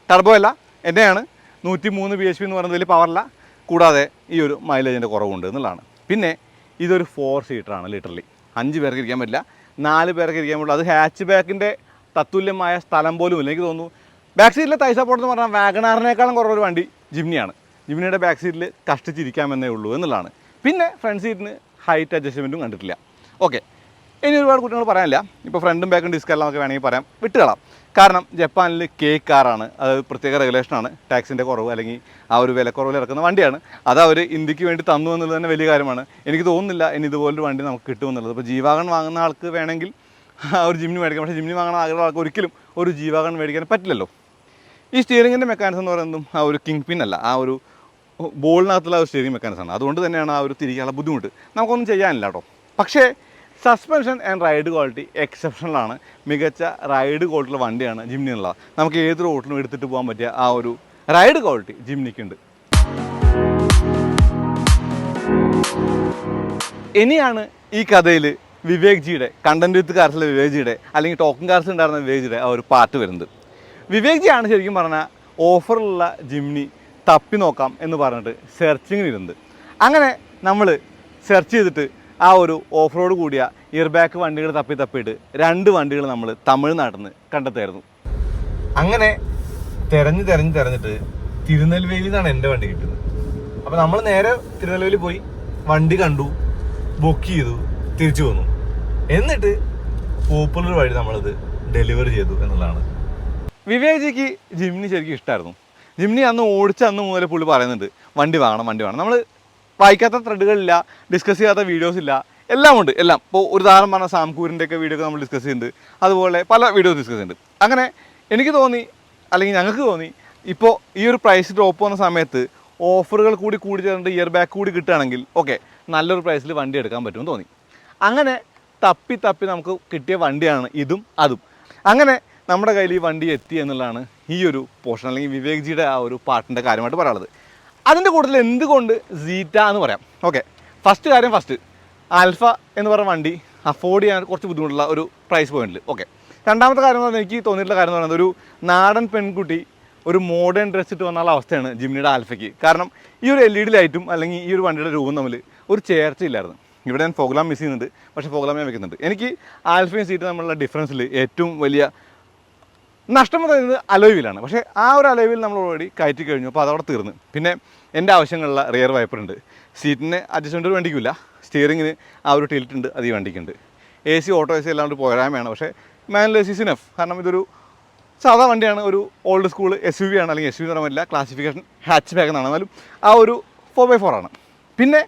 ടർബോ അല്ല, എന്നെയാണ് 103 bhp എന്ന് പറയുന്നത് വലിയ പവറില്ല. കൂടാതെ ഈ ഒരു മൈലേജിൻ്റെ കുറവുണ്ട് എന്നുള്ളതാണ്. പിന്നെ ഇതൊരു 4 സീറ്ററാണ്. ലിറ്ററലി 5 പേർക്ക് ഇരിക്കാൻ പറ്റില്ല, 4 പേർക്ക് ഇരിക്കാൻ പറ്റുള്ളൂ. അത് ഹാച്ച് ബാക്കിൻ്റെ തത്തുല്യമായ സ്ഥലം പോലും ഇല്ല. എനിക്ക് തോന്നുന്നു ബാക്ക് സീറ്റിലെ തൈ സപ്പോർട്ട് എന്ന് പറഞ്ഞാൽ വാഗണാറിനേക്കാളും കുറവൊരു വണ്ടി ജിംനിയാണ്. ജിംനിയുടെ ബാക്ക് സീറ്റിൽ കഷ്ടിച്ചിരിക്കാമെന്നേ ഉള്ളൂ എന്നുള്ളതാണ്. പിന്നെ ഫ്രണ്ട് സീറ്റിന് ഹൈറ്റ് അഡ്ജസ്റ്റ്മെൻറ്റും കണ്ടിട്ടില്ല. ഓക്കെ, ഇനി ഒരുപാട് കുട്ടികൾ പറയാനില്ല. ഇപ്പോൾ ഫ്രണ്ടും ബാക്കും ഡിസ്കെല്ലാം നമുക്ക് വേണമെങ്കിൽ പറയാം, വിട്ടുകളാം. കാരണം ജപ്പാനിൽ കാറാണ്, അത് പ്രത്യേക റെഗുലേഷനാണ്. ടാക്സിൻ്റെ കുറവ് അല്ലെങ്കിൽ ആ ഒരു വിലക്കുറവിൽ ഇറക്കുന്ന വണ്ടിയാണ്. അത് അവർ ഇന്ത്യക്ക് വേണ്ടി തന്നു എന്നുള്ളത് തന്നെ വലിയ കാര്യമാണ്. എനിക്ക് തോന്നുന്നില്ല ഇനി ഇതുപോലൊരു വണ്ടി നമുക്ക് കിട്ടുമെന്നുള്ളത്. ഇപ്പോൾ G-Wagon വാങ്ങുന്ന ആൾക്ക് വേണമെങ്കിൽ ഒരു ജിംനി മേടിക്കാം. പക്ഷേ ജിംനി വാങ്ങുന്ന ആളുകൾ ആൾക്ക് ഒരിക്കലും ഒരു G-Wagon മേടിക്കാൻ പറ്റില്ലല്ലോ. ഈ സ്റ്റിയറിങ്ങിൻ്റെ മെക്കാനിസം എന്ന് പറയുന്നതും ആ ഒരു കിങ് പിൻ അല്ല, ആ ഒരു ബോളിനകത്തുള്ള ഒരു സ്റ്റിയറിംഗ് മെക്കാനിസമാണ്. അതുകൊണ്ട് തന്നെയാണ് ആ ഒരു തിരിക്കാനുള്ള ബുദ്ധിമുട്ട്. നമുക്കൊന്നും ചെയ്യാനില്ല കേട്ടോ. പക്ഷേ സസ്പെൻഷൻ ആൻഡ് റൈഡ് ക്വാളിറ്റി എക്സെപ്ഷണലാണ്. മികച്ച റൈഡ് ക്വാളിറ്റിയുള്ള വണ്ടിയാണ് ജിംനി എന്നുള്ളത്. നമുക്ക് ഏത് റോഡിലും എടുത്തിട്ട് പോകാൻ പറ്റിയ ആ ഒരു റൈഡ് ക്വാളിറ്റി ജിംനിക്കുണ്ട്. ഇനിയാണ് ഈ കഥയിൽ വിവേക് ജിയുടെ കണ്ടന്റ് വിത്ത് കാർസിലെ വിവേക് ജിയുടെ അല്ലെങ്കിൽ ടോക്കിംഗ് കാർസ് ഉണ്ടായിരുന്ന വിവേക് ജിയുടെ ആ ഒരു പാർട്ട് വരുന്നത്. വിവേക് ജിയാണ് ശരിക്കും പറഞ്ഞാൽ ഓഫറുള്ള ജിംനി തപ്പി നോക്കാം എന്ന് പറഞ്ഞിട്ട് സെർച്ചിങ്ങിനിരുന്നത്. അങ്ങനെ നമ്മൾ സെർച്ച് ചെയ്തിട്ട് ആ ഒരു ഓഫ് റോഡ് കൂടിയ ഇയർ ബാക്ക് വണ്ടികൾ തപ്പിയിട്ട് 2 വണ്ടികൾ നമ്മൾ തമിഴ്നാട്ടിൽ നിന്ന് കണ്ടെത്തായിരുന്നു. അങ്ങനെ തിരഞ്ഞിട്ട് തിരുനെൽവേലിയിൽ നിന്നാണ് എൻ്റെ വണ്ടി കിട്ടുന്നത്. അപ്പോൾ നമ്മൾ നേരെ തിരുനെൽവേലി പോയി വണ്ടി കണ്ടു, ബുക്ക് ചെയ്തു, തിരിച്ചു വന്നു. എന്നിട്ട് പോപ്പുലർ വഴി നമ്മളത് ഡെലിവറി ചെയ്തു എന്നുള്ളതാണ്. വിവേക് ജിക്ക് ജിംനി ശരിക്കും ഇഷ്ടമായിരുന്നു. ജിംനി അന്ന് അന്ന് മുതൽ പുള്ളി പറയുന്നുണ്ട് വണ്ടി വാങ്ങണം. നമ്മൾ വായിക്കാത്ത ത്രെഡുകളില്ല, ഡിസ്കസ് ചെയ്യാത്ത വീഡിയോസ് ഇല്ല, എല്ലാം ഉണ്ട്. എല്ലാം ഇപ്പോൾ ഒരു ഉദാഹരണം പറഞ്ഞാൽ സാംകൂരിൻ്റെയൊക്കെ വീഡിയോ ഒക്കെ നമ്മൾ ഡിസ്കസ് ചെയ്യുന്നുണ്ട്. അതുപോലെ പല വീഡിയോസ് ഡിസ്കസ് ചെയ്യുന്നുണ്ട്. അങ്ങനെ എനിക്ക് തോന്നി, അല്ലെങ്കിൽ ഞങ്ങൾക്ക് തോന്നി, ഇപ്പോൾ ഈ ഒരു പ്രൈസ് ഡ്രോപ്പ് വന്ന സമയത്ത് ഓഫറുകൾ കൂടി ചേർന്നിട്ട് ഇയർ ബാക്ക് കൂടി കിട്ടുകയാണെങ്കിൽ ഓക്കെ നല്ലൊരു പ്രൈസിൽ വണ്ടി എടുക്കാൻ പറ്റുമെന്ന് തോന്നി. അങ്ങനെ തപ്പി നമുക്ക് കിട്ടിയ വണ്ടിയാണ് ഇതും അതും. അങ്ങനെ നമ്മുടെ കയ്യിൽ ഈ വണ്ടി എത്തി എന്നുള്ളതാണ് ഈ ഒരു പോർഷൻ അല്ലെങ്കിൽ വിവേക് ജിയുടെ ആ ഒരു പാട്ടിൻ്റെ കാര്യമായിട്ട് പറയാനുള്ളത്. അതിൻ്റെ കൂടുതൽ എന്തുകൊണ്ട് സീറ്റ എന്ന് പറയാം. ഓക്കെ, ഫസ്റ്റ് ആൽഫ എന്ന് പറയുന്ന വണ്ടി അഫോർഡ് ചെയ്യാൻ കുറച്ച് ബുദ്ധിമുട്ടുള്ള ഒരു പ്രൈസ് പോയിന്റിൽ. ഓക്കെ, രണ്ടാമത്തെ കാര്യം എന്ന് പറഞ്ഞാൽ എനിക്ക് തോന്നിയിട്ടുള്ള കാര്യം എന്ന് പറയുന്നത് ഒരു നാടൻ പെൺകുട്ടി ഒരു മോഡേൺ ഡ്രസ് ഇട്ട് വന്നുള്ള അവസ്ഥയാണ് ജിംനിയുടെ ആൽഫയ്ക്ക്. കാരണം ഈ ഒരു LED ലൈറ്റും അല്ലെങ്കിൽ ഈ ഒരു വണ്ടിയുടെ രൂപം തമ്മിൽ ഒരു ചേർച്ചയില്ലായിരുന്നു. ഇവിടെ ഞാൻ ഫോഗ്ലാം മിസ് ചെയ്യുന്നുണ്ട്, പക്ഷേ ഫോഗ്ലാം ഞാൻ വെക്കുന്നുണ്ട്. എനിക്ക് ആൽഫയും സീറ്റും തമ്മിലുള്ള ഡിഫറൻസിൽ ഏറ്റവും വലിയ നഷ്ടം പറയുന്നത് അലോയിലാണ്. പക്ഷേ ആ ഒരു അലോയിൽ നമ്മൾ ഓൾറെഡി കയറ്റി കഴിഞ്ഞു. അപ്പോൾ അതവിടെ തീർന്ന്. പിന്നെ എൻ്റെ ആവശ്യങ്ങളുള്ള റിയർ വൈപ്പർ ഉണ്ട്. സീറ്റിന് അഡ്ജസ്റ്റ്മെൻറ്റ് വേണ്ടിക്കില്ല, സ്റ്റിയറിങ്ങിന് ആ ഒരു ടിൽറ്റ് ഉണ്ട്, അത് ഈ വണ്ടിക്കുണ്ട്. AC ഓട്ടോ AC എല്ലാം കൊണ്ട് പോരായ്മയാണ്. പക്ഷേ മാനുവൽ AC ഇനഫ്. കാരണം ഇതൊരു സാധാ വണ്ടിയാണ്, ഒരു ഓൾഡ് സ്കൂൾ SUV ആണ്, അല്ലെങ്കിൽ SUV എന്ന് പറയാൻ പറ്റില്ല, ക്ലാസിഫിക്കേഷൻ ഹാച്ച് ബാഗ് എന്നാണ്. എന്നാലും ആ ഒരു 4x4 ആണ്. പിന്നെ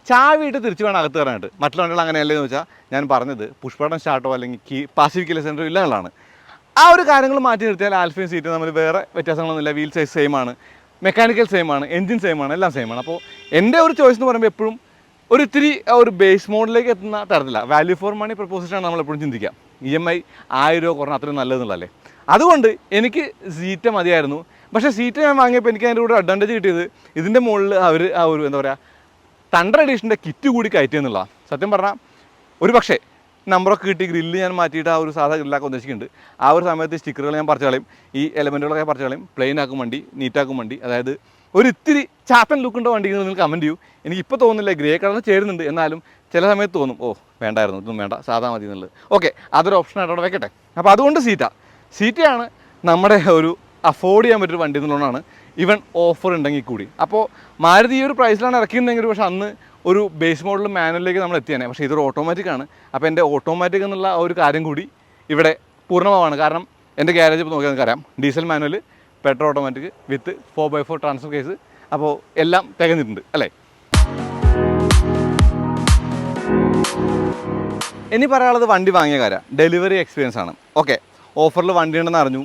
ചാവിയിട്ട് തിരിച്ച് വേണം അകത്ത് കയറാനായിട്ട്. മറ്റുള്ള വണ്ടികൾ അങ്ങനെയല്ലേന്ന് വെച്ചാൽ ഞാൻ പറഞ്ഞത് പുഷ് ബട്ടൺ സ്റ്റാർട്ടോ അല്ലെങ്കിൽ പാസീവ് കീ സെൻറ്ററോ ഇല്ല എന്നുള്ളതാണ്. ആ ഒരു കാര്യങ്ങൾ മാറ്റി നിർത്തിയാൽ ആൽഫയും സീറ്റും തമ്മിൽ വേറെ വ്യത്യാസങ്ങളൊന്നുമില്ല. വീൽ സൈസ് സെയിം ആണ്, മെക്കാനിക്കൽ സെയിം ആണ്, എൻജിൻ സെയിം ആണ്, എല്ലാം സെയിം ആണ്. അപ്പോൾ എൻ്റെ ഒരു ചോയ്സ് എന്ന് പറയുമ്പോൾ എപ്പോഴും ഒരു ഇത്തിരി ഒരു ബേസ് മോഡലിലേക്ക് എത്തുന്ന തരത്തില്ല, വാല്യൂ ഫോർ മണി പ്രപ്പോസിഷനാണ് നമ്മളെപ്പോഴും ചിന്തിക്കുക. EMI 1000 രൂപ കുറഞ്ഞ അത്രയും നല്ലതെന്നുള്ളതല്ലേ. അതുകൊണ്ട് എനിക്ക് സീറ്റ മതിയായിരുന്നു. പക്ഷേ സീറ്റ് ഞാൻ വാങ്ങിയപ്പോൾ എനിക്ക് അതിൻ്റെ കൂടെ അഡ്വാൻറ്റേജ് കിട്ടിയത് ഇതിൻ്റെ മുകളിൽ അവർ ആ ഒരു എന്താ പറയുക തണ്ടർ എഡീഷൻ്റെ കിറ്റ് കൂടി കയറ്റിയെന്നുള്ളതാണ്. സത്യം പറഞ്ഞാൽ ഒരു പക്ഷേ നമ്പറൊക്കെ കിട്ടി ഗ്രില്ല് ഞാൻ മാറ്റിയിട്ട് ആ ഒരു സാധാ ഗ്രില്ലാക്കാൻ ഉദ്ദേശിക്കുന്നുണ്ട്. ആ ഒരു സമയത്ത് സ്റ്റിക്കറുകൾ ഞാൻ പറിച്ചു കളയും, ഈ എലമെൻറ്റുകളൊക്കെ പറിച്ചു കളയും, പ്ലെയിൻ ആക്കും വണ്ടി, നീറ്റാക്കും വണ്ടി. അതായത് ഒരു ഇത്തിരി ചാത്തൻ ലുക്കുണ്ട് വണ്ടി നിങ്ങൾ കമൻറ്റ് ചെയ്യൂ. എനിക്കിപ്പോൾ തോന്നുന്നില്ല, ഗ്രേ കളർ ചേരുന്നുണ്ട്, എന്നാലും ചില സമയത്ത് തോന്നും ഓ വേണ്ടായിരുന്നു, ഇതൊന്നും വേണ്ട, സാധാ മതി എന്നുള്ളത്. ഓക്കെ, അതൊരു ഓപ്ഷനായിട്ട് അവിടെ വെക്കട്ടെ. അപ്പോൾ അതുകൊണ്ട് സീറ്റയാണ് നമ്മുടെ ഒരു അഫോർഡ് ചെയ്യാൻ പറ്റിയൊരു വണ്ടി എന്നുള്ളതാണ്. ഈവൻ ഓഫർ ഉണ്ടെങ്കിൽ കൂടി. അപ്പോൾ മാരുതി ഈ ഒരു പ്രൈസിലാണ് ഇറക്കിയിട്ടുണ്ടെങ്കിൽ പക്ഷേ അന്ന് ഒരു ബേസ് മോഡൽ മാനുവലിലേക്ക് നമ്മൾ എത്തിയാനേ. പക്ഷേ ഇതൊരു ഓട്ടോമാറ്റിക്കാണ്. അപ്പോൾ എൻ്റെ ഓട്ടോമാറ്റിക് എന്നുള്ള ഒരു കാര്യം കൂടി ഇവിടെ പൂർണ്ണമാണ്. കാരണം എൻ്റെ ഗ്യാരേജ് ഇപ്പോൾ നോക്കിയാൽ നമുക്കറിയാം, diesel manual, petrol automatic with 4x4 transfer case. അപ്പോൾ എല്ലാം തികഞ്ഞിട്ടുണ്ട് അല്ലേ. ഇനി പറയാനുള്ളത് വണ്ടി വാങ്ങിയ കാര്യം ഡെലിവറി എക്സ്പീരിയൻസ് ആണ്. ഓക്കെ, ഓഫറിൽ വണ്ടി ഉണ്ടെന്ന് അറിഞ്ഞു,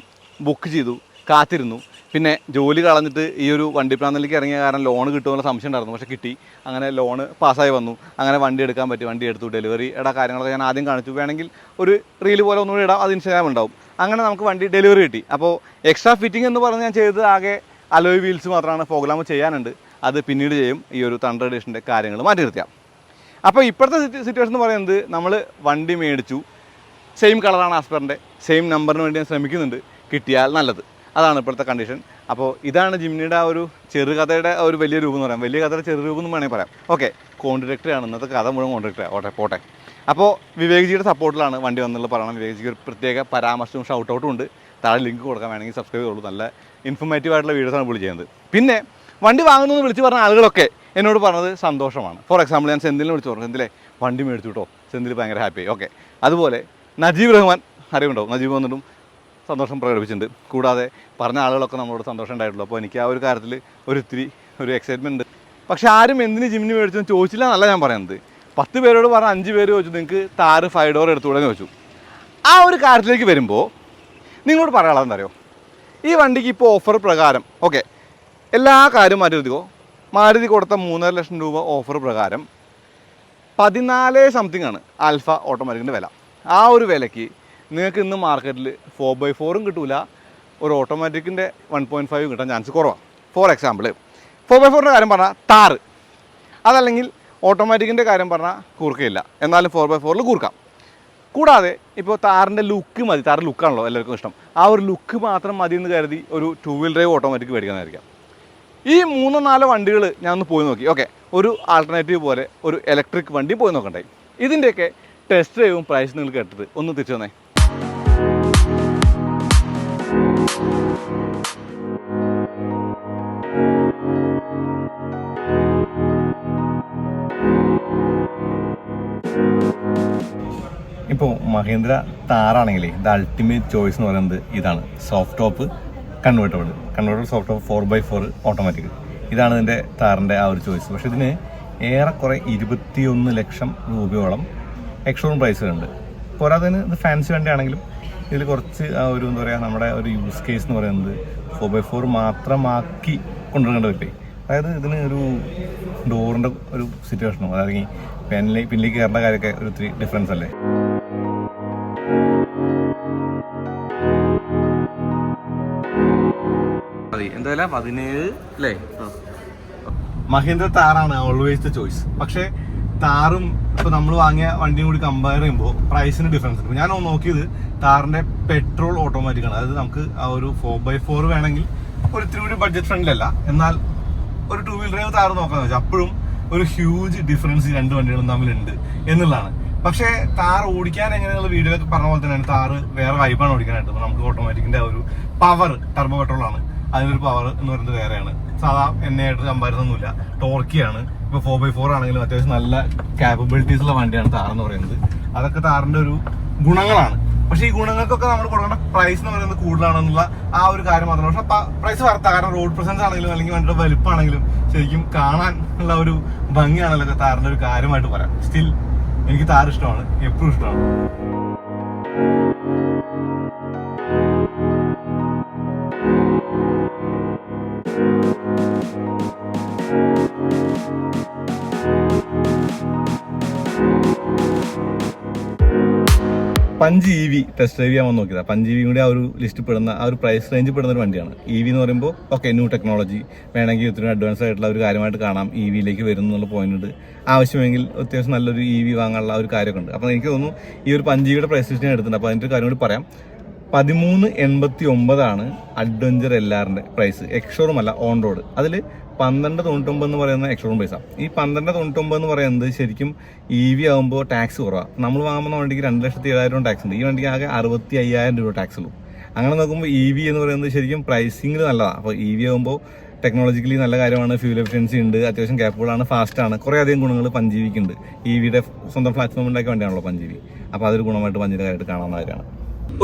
ബുക്ക് ചെയ്തു, കാത്തിരുന്നു. പിന്നെ ജോലി കളഞ്ഞിട്ട് ഈ ഒരു വണ്ടി പ്ലാനിലേക്ക് ഇറങ്ങിയ കാരണം ലോൺ കിട്ടുമെന്നുള്ള സംശയം ഉണ്ടായിരുന്നു. പക്ഷേ കിട്ടി. അങ്ങനെ ലോണ് പാസ്സായി വന്നു. അങ്ങനെ വണ്ടി എടുക്കാൻ പറ്റി, വണ്ടി എടുത്തു. ഡെലിവറിയുടെ കാര്യങ്ങളൊക്കെ ഞാൻ ആദ്യം കാണിച്ചു. വേണമെങ്കിൽ ഒരു റീല് പോലെ ഒന്നുകൂടി ഇടാം, അത് ഇൻസ്റ്റാഗ്രാം ഉണ്ടാവും. അങ്ങനെ നമുക്ക് വണ്ടി ഡെലിവറി കിട്ടി. അപ്പോൾ എക്സ്ട്രാ ഫിറ്റിംഗ് എന്ന് പറഞ്ഞ് ഞാൻ ചെയ്തത് ആകെ അലോയ് വീൽസ് മാത്രമാണ്. ഫോഗ്ലാമ്പ് ചെയ്യാനുണ്ട്, അത് പിന്നീട് ചെയ്യും. ഈ ഒരു തണ്ടർ എഡിഷൻ്റെ കാര്യങ്ങൾ മാറ്റി നിർത്തിയാൽ. അപ്പോൾ ഇപ്പോഴത്തെ സിറ്റുവേഷൻ എന്ന് പറയുന്നത് നമ്മൾ വണ്ടി മേടിച്ചു, സെയിം കളറാണ് ആസ്പറിൻ്റെ, സെയിം നമ്പറിന് വേണ്ടി ഞാൻ ശ്രമിക്കുന്നുണ്ട്, കിട്ടിയാൽ നല്ലത്. അതാണ് ഇപ്പോഴത്തെ കണ്ടീഷൻ. അപ്പോൾ ഇതാണ് ജിംനിയുടെ ആ ഒരു ചെറുകഥയുടെ ഒരു വലിയ രൂപം എന്ന് പറയാം. വലിയ കഥയുടെ ചെറു രൂപം എന്ന് വേണമെങ്കിൽ പറയാം. ഓക്കെ, കോൺട്രാക്ടറാണ് ഇന്നത്തെ കഥ മുഴുവൻ കോൺട്രാക്ടർ പോട്ടെ. അപ്പോൾ വിവേക്ജിയുടെ സപ്പോർട്ടിലാണ് വണ്ടി വന്നുള്ളത് പറയണം. വിവേക്ജിക്ക് ഒരു പ്രത്യേക പരാമർശവും ഷൗട്ടൗട്ടും ഉണ്ട്. താഴെ ലിങ്ക് കൊടുക്കാൻ വേണമെങ്കിൽ സബ്സ്ക്രൈബ് ചെയ്തോളൂ. നല്ല ഇൻഫോർമേറ്റീവ് ആയിട്ടുള്ള വീഡിയോസാണ് പുള്ളി ചെയ്യുന്നത്. പിന്നെ വണ്ടി വാങ്ങുന്നതെന്ന് വിളിച്ച് പറഞ്ഞ ആളുകളൊക്കെ എന്നോട് പറഞ്ഞത് സന്തോഷമാണ്. ഫോർ എക്സാമ്പിൾ ഞാൻ സെന്തിലിനെ വിളിച്ച് പറഞ്ഞു, സെന്തിലെ വണ്ടി മേടിച്ചു കേട്ടോ, സെന്തിൽ ഭയങ്കര ഹാപ്പിയായി. ഓക്കെ, അതുപോലെ നജീബ് റഹ്മാൻ അറിവുണ്ടാവും, നജീബ് വന്നിട്ടും സന്തോഷം പ്രകടിപ്പിച്ചിട്ടുണ്ട്. കൂടാതെ പറഞ്ഞ ആളുകളൊക്കെ നമ്മളോട് സന്തോഷം ഉണ്ടായിട്ടുള്ളൂ. അപ്പോൾ എനിക്ക് ആ ഒരു കാര്യത്തിൽ ഒരിത്തിരി ഒരു എക്സൈറ്റ്മെൻറ്റ് ഉണ്ട്. പക്ഷേ ആരും എന്തിന് ജിംനി മേടിച്ചെന്ന് ചോദിച്ചില്ല എന്നല്ല ഞാൻ പറയുന്നത്. 10 പേരോട് പറഞ്ഞ 5 പേര് ചോദിച്ചു നിങ്ങൾക്ക് താറ് 5 ഡോർ എടുത്തുകൂടെന്ന് ചോദിച്ചു. ആ ഒരു കാര്യത്തിലേക്ക് വരുമ്പോൾ നിങ്ങളോട് പറയാനുള്ളത് എന്താ അറിയോ, ഈ വണ്ടിക്ക് ഇപ്പോൾ ഓഫർ പ്രകാരം ഓക്കെ എല്ലാ കാര്യം മാരുതി കൊടുത്ത 3.5 ലക്ഷം രൂപ ഓഫർ പ്രകാരം 14 സംതിങ് ആണ് ആൽഫ ഓട്ടോമാറ്റിക്കിൻ്റെ വില. ആ ഒരു വിലയ്ക്ക് നിങ്ങൾക്ക് ഇന്ന് മാർക്കറ്റിൽ 4x4 കിട്ടൂല, ഒരു ഓട്ടോമാറ്റിക്കിൻ്റെ 1.5 കിട്ടാൻ ചാൻസ് കുറവാണ്. ഫോർ എക്സാമ്പിൾ 4x4ൻ്റെ കാര്യം പറഞ്ഞാൽ താറ്, അതല്ലെങ്കിൽ ഓട്ടോമാറ്റിക്കിൻ്റെ കാര്യം പറഞ്ഞാൽ കൂർക്കയില്ല, എന്നാലും 4x4 കൂർക്കാം. കൂടാതെ ഇപ്പോൾ താറിൻ്റെ ലുക്ക് മതി, താറ് ലുക്കാണല്ലോ എല്ലാവർക്കും ഇഷ്ടം, ആ ഒരു ലുക്ക് മാത്രം മതി എന്ന് കരുതി ഒരു 2 വീൽ ഡ്രൈവ് ഓട്ടോമാറ്റിക് മേടിക്കാനായിരിക്കാം. ഈ 3-4 വണ്ടികൾ ഞാൻ ഒന്ന് പോയി നോക്കി. ഓക്കെ, ഒരു ആൾട്ടർനേറ്റീവ് പോലെ ഒരു ഇലക്ട്രിക് വണ്ടി പോയി നോക്കണ്ടേ. ഇതിൻ്റെയൊക്കെ ടെസ്റ്റ് ഡ്രൈവും പ്രൈസ് നിങ്ങൾ കേട്ടത് ഒന്ന് തിരിച്ചു തന്നേ. ഇപ്പോൾ മഹീന്ദ്ര താറാണെങ്കിൽ ഇത് അൾട്ടിമേറ്റ് ചോയ്സ് എന്ന് പറയുന്നത് ഇതാണ്. Soft top convertible soft top 4x4 automatic. ഇതാണ് ഇതിൻ്റെ താറിൻ്റെ ആ ഒരു ചോയ്സ്. പക്ഷേ ഇതിന് ഏറെക്കുറെ 21 ലക്ഷം രൂപയോളം എക്സ്ഷോറൂം പ്രൈസുകളുണ്ട്. പോരാതെ ഇത് ഫാൻസി വണ്ടിയാണെങ്കിലും ഇതിൽ കുറച്ച് ആ ഒരു എന്താ പറയുക നമ്മുടെ ഒരു യൂസ് കേസ് എന്ന് പറയുന്നത് 4x4 മാത്രമാക്കി കൊണ്ടുവരേണ്ട പറ്റി. അതായത് ഇതിന് ഒരു ഡോറിൻ്റെ ഒരു സിറ്റുവേഷനും അതായത് പിന്നിലേക്ക് കയറേണ്ട കാര്യമൊക്കെ ഒരു ഇത്തിരി ഡിഫറൻസ് അല്ലേ. എന്തായാലും 17 അല്ലേ. മഹീന്ദ്ര താറാണ് ഓൾവേസ് ദ ചോയ്സ്. പക്ഷേ താറും ഇപ്പോൾ നമ്മൾ വാങ്ങിയ വണ്ടിയും കൂടി കമ്പയർ ചെയ്യുമ്പോൾ പ്രൈസിന് ഡിഫറൻസ് ഉണ്ട്. ഞാൻ നോക്കിയത് താറിൻ്റെ പെട്രോൾ ഓട്ടോമാറ്റിക് ആണ്. അതായത് നമുക്ക് ആ ഒരു 4x4 വേണമെങ്കിൽ ഒരു ഇത്തിരി കൂടി ബഡ്ജറ്റ് ഫ്രണ്ട്ലി അല്ല, എന്നാൽ ഒരു 2 വീൽ ഡ്രൈവ് താറ് നോക്കാന്ന് വെച്ചാൽ അപ്പോഴും ഒരു ഹ്യൂജ് ഡിഫറൻസ് ഈ 2 വണ്ടികളും തമ്മിലുണ്ട് എന്നുള്ളതാണ്. പക്ഷേ താർ ഓടിക്കാൻ എങ്ങനെയുള്ള വീഡിയോ ഒക്കെ പറഞ്ഞ പോലെ തന്നെയാണ് താറ് വേറെ വൈബാണ് ഓടിക്കാനായിട്ട്. നമുക്ക് ഓട്ടോമാറ്റിക്കിൻ്റെ ആ ഒരു പവർ, ടർബോ പെട്രോളാണ്, അതിനൊരു പവർ എന്ന് പറയുന്നത് വേറെയാണ്. സാധാ എണ്ണയായിട്ട് കമ്പാരിസൺ ഒന്നുമില്ല. ടോർക്കിയാണ്, ഇപ്പോൾ 4x4 ആണെങ്കിലും അത്യാവശ്യം നല്ല ക്യാപ്പബിലിറ്റീസ് ഉള്ള വണ്ടിയാണ് താർ എന്ന് പറയുന്നത്. അതൊക്കെ താറിൻ്റെ ഒരു ഗുണങ്ങളാണ്. പക്ഷേ ഈ ഗുണങ്ങൾക്കൊക്കെ നമ്മൾ കൊടുക്കേണ്ട പ്രൈസ് എന്ന് പറയുന്നത് കൂടുതലാണെന്നുള്ള ആ ഒരു കാര്യം മാത്രമല്ല. പക്ഷെ പ്രൈസ് വർത്താ, കാരണം റോഡ് പ്രസൻസ് ആണെങ്കിലും അല്ലെങ്കിൽ വണ്ടിയുടെ വലുപ്പാണെങ്കിലും ശരിക്കും കാണാൻ ഉള്ള ഒരു ഭംഗിയാണല്ലോ താറിൻ്റെ ഒരു കാര്യമായിട്ട് പറയാം. സ്റ്റിൽ എനിക്ക് താർ ഇഷ്ടമാണ്, എപ്പോഴും ഇഷ്ടമാണ്. പഞ്ച് EV ടെസ്റ്റ് ഡ്രൈവ് ചെയ്യാൻ നോക്കിയതാണ്. പഞ്ച് EV കൂടി ആ ഒരു ലിസ്റ്റ് പെടുന്ന, ആ ഒരു പ്രൈസ് റേഞ്ച് പെടുന്ന ഒരു വണ്ടിയാണ്. EV എന്ന് പറയുമ്പോൾ ഓക്കെ, ന്യൂ ടെക്നോളജി വേണമെങ്കിൽ ഒത്തിരി അഡ്വാൻസ് ആയിട്ടുള്ള ഒരു കാര്യമായിട്ട് കാണാം. EVയിലേക്ക് വരുന്നു എന്നുള്ള പോയിന്റ് ഉണ്ട്. ആവശ്യമെങ്കിൽ അത്യാവശ്യം നല്ലൊരു EV വാങ്ങാനുള്ള ഒരു കാര്യമൊക്കെ ഉണ്ട്. അപ്പോൾ എനിക്ക് തോന്നുന്നു ഈ ഒരു പഞ്ച് EVയുടെ പ്രൈസ് ലിസ്റ്റ് ഞാൻ എടുത്തിട്ടുണ്ട്. അപ്പോൾ അതിൻ്റെ ഒരു കാര്യം കൂടി പറയാം. 1389 അഡ്വഞ്ചർ LRന്റെ പ്രൈസ്. എക്സ്ഷോറൂം അല്ല, ഓൺ റോഡ്. അതിൽ 1299 എന്ന് പറയുന്ന എക്സ്ഷോറൂം പ്രൈസാണ്. ഈ 1299 എന്ന് പറയുന്നത് ശരിക്കും EV ആകുമ്പോൾ ടാക്സ് കുറവാണ്. നമ്മൾ വാങ്ങുന്ന വണ്ടിക്ക് 2,07,000 ടാക്സ് ഉണ്ട്. ഈ വണ്ടിക്ക് ആകെ 65,000 രൂപ ടാക്സ് ഉള്ളൂ. അങ്ങനെ നോക്കുമ്പോൾ EV എന്ന് പറയുന്നത് ശരിക്കും പ്രൈസിങ്ങിൽ നല്ലതാണ്. അപ്പോൾ EV ആകുമ്പോൾ ടെക്നോളജിക്കലി നല്ല കാര്യമാണ്, ഫ്യൂൽ എഫിഷ്യൻസി ഉണ്ട്, അത്യാവശ്യം ക്യാപ്പബിളാണ്, ഫാസ്റ്റാണ്, കുറേ അധികം ഗുണങ്ങൾ പഞ്ച് EVക്ക് ഉണ്ട്. EVയുടെ സ്വന്തം പ്ലാറ്റ്ഫോം ഉണ്ടാക്കിയ വണ്ടിയാണല്ലോ പഞ്ച് EV. അപ്പോൾ അതൊരു ഗുണമായിട്ട് പഞ്ചിൻ്റെ കാര്യമായിട്ട് കാണാവുന്ന കാര്യമാണ്.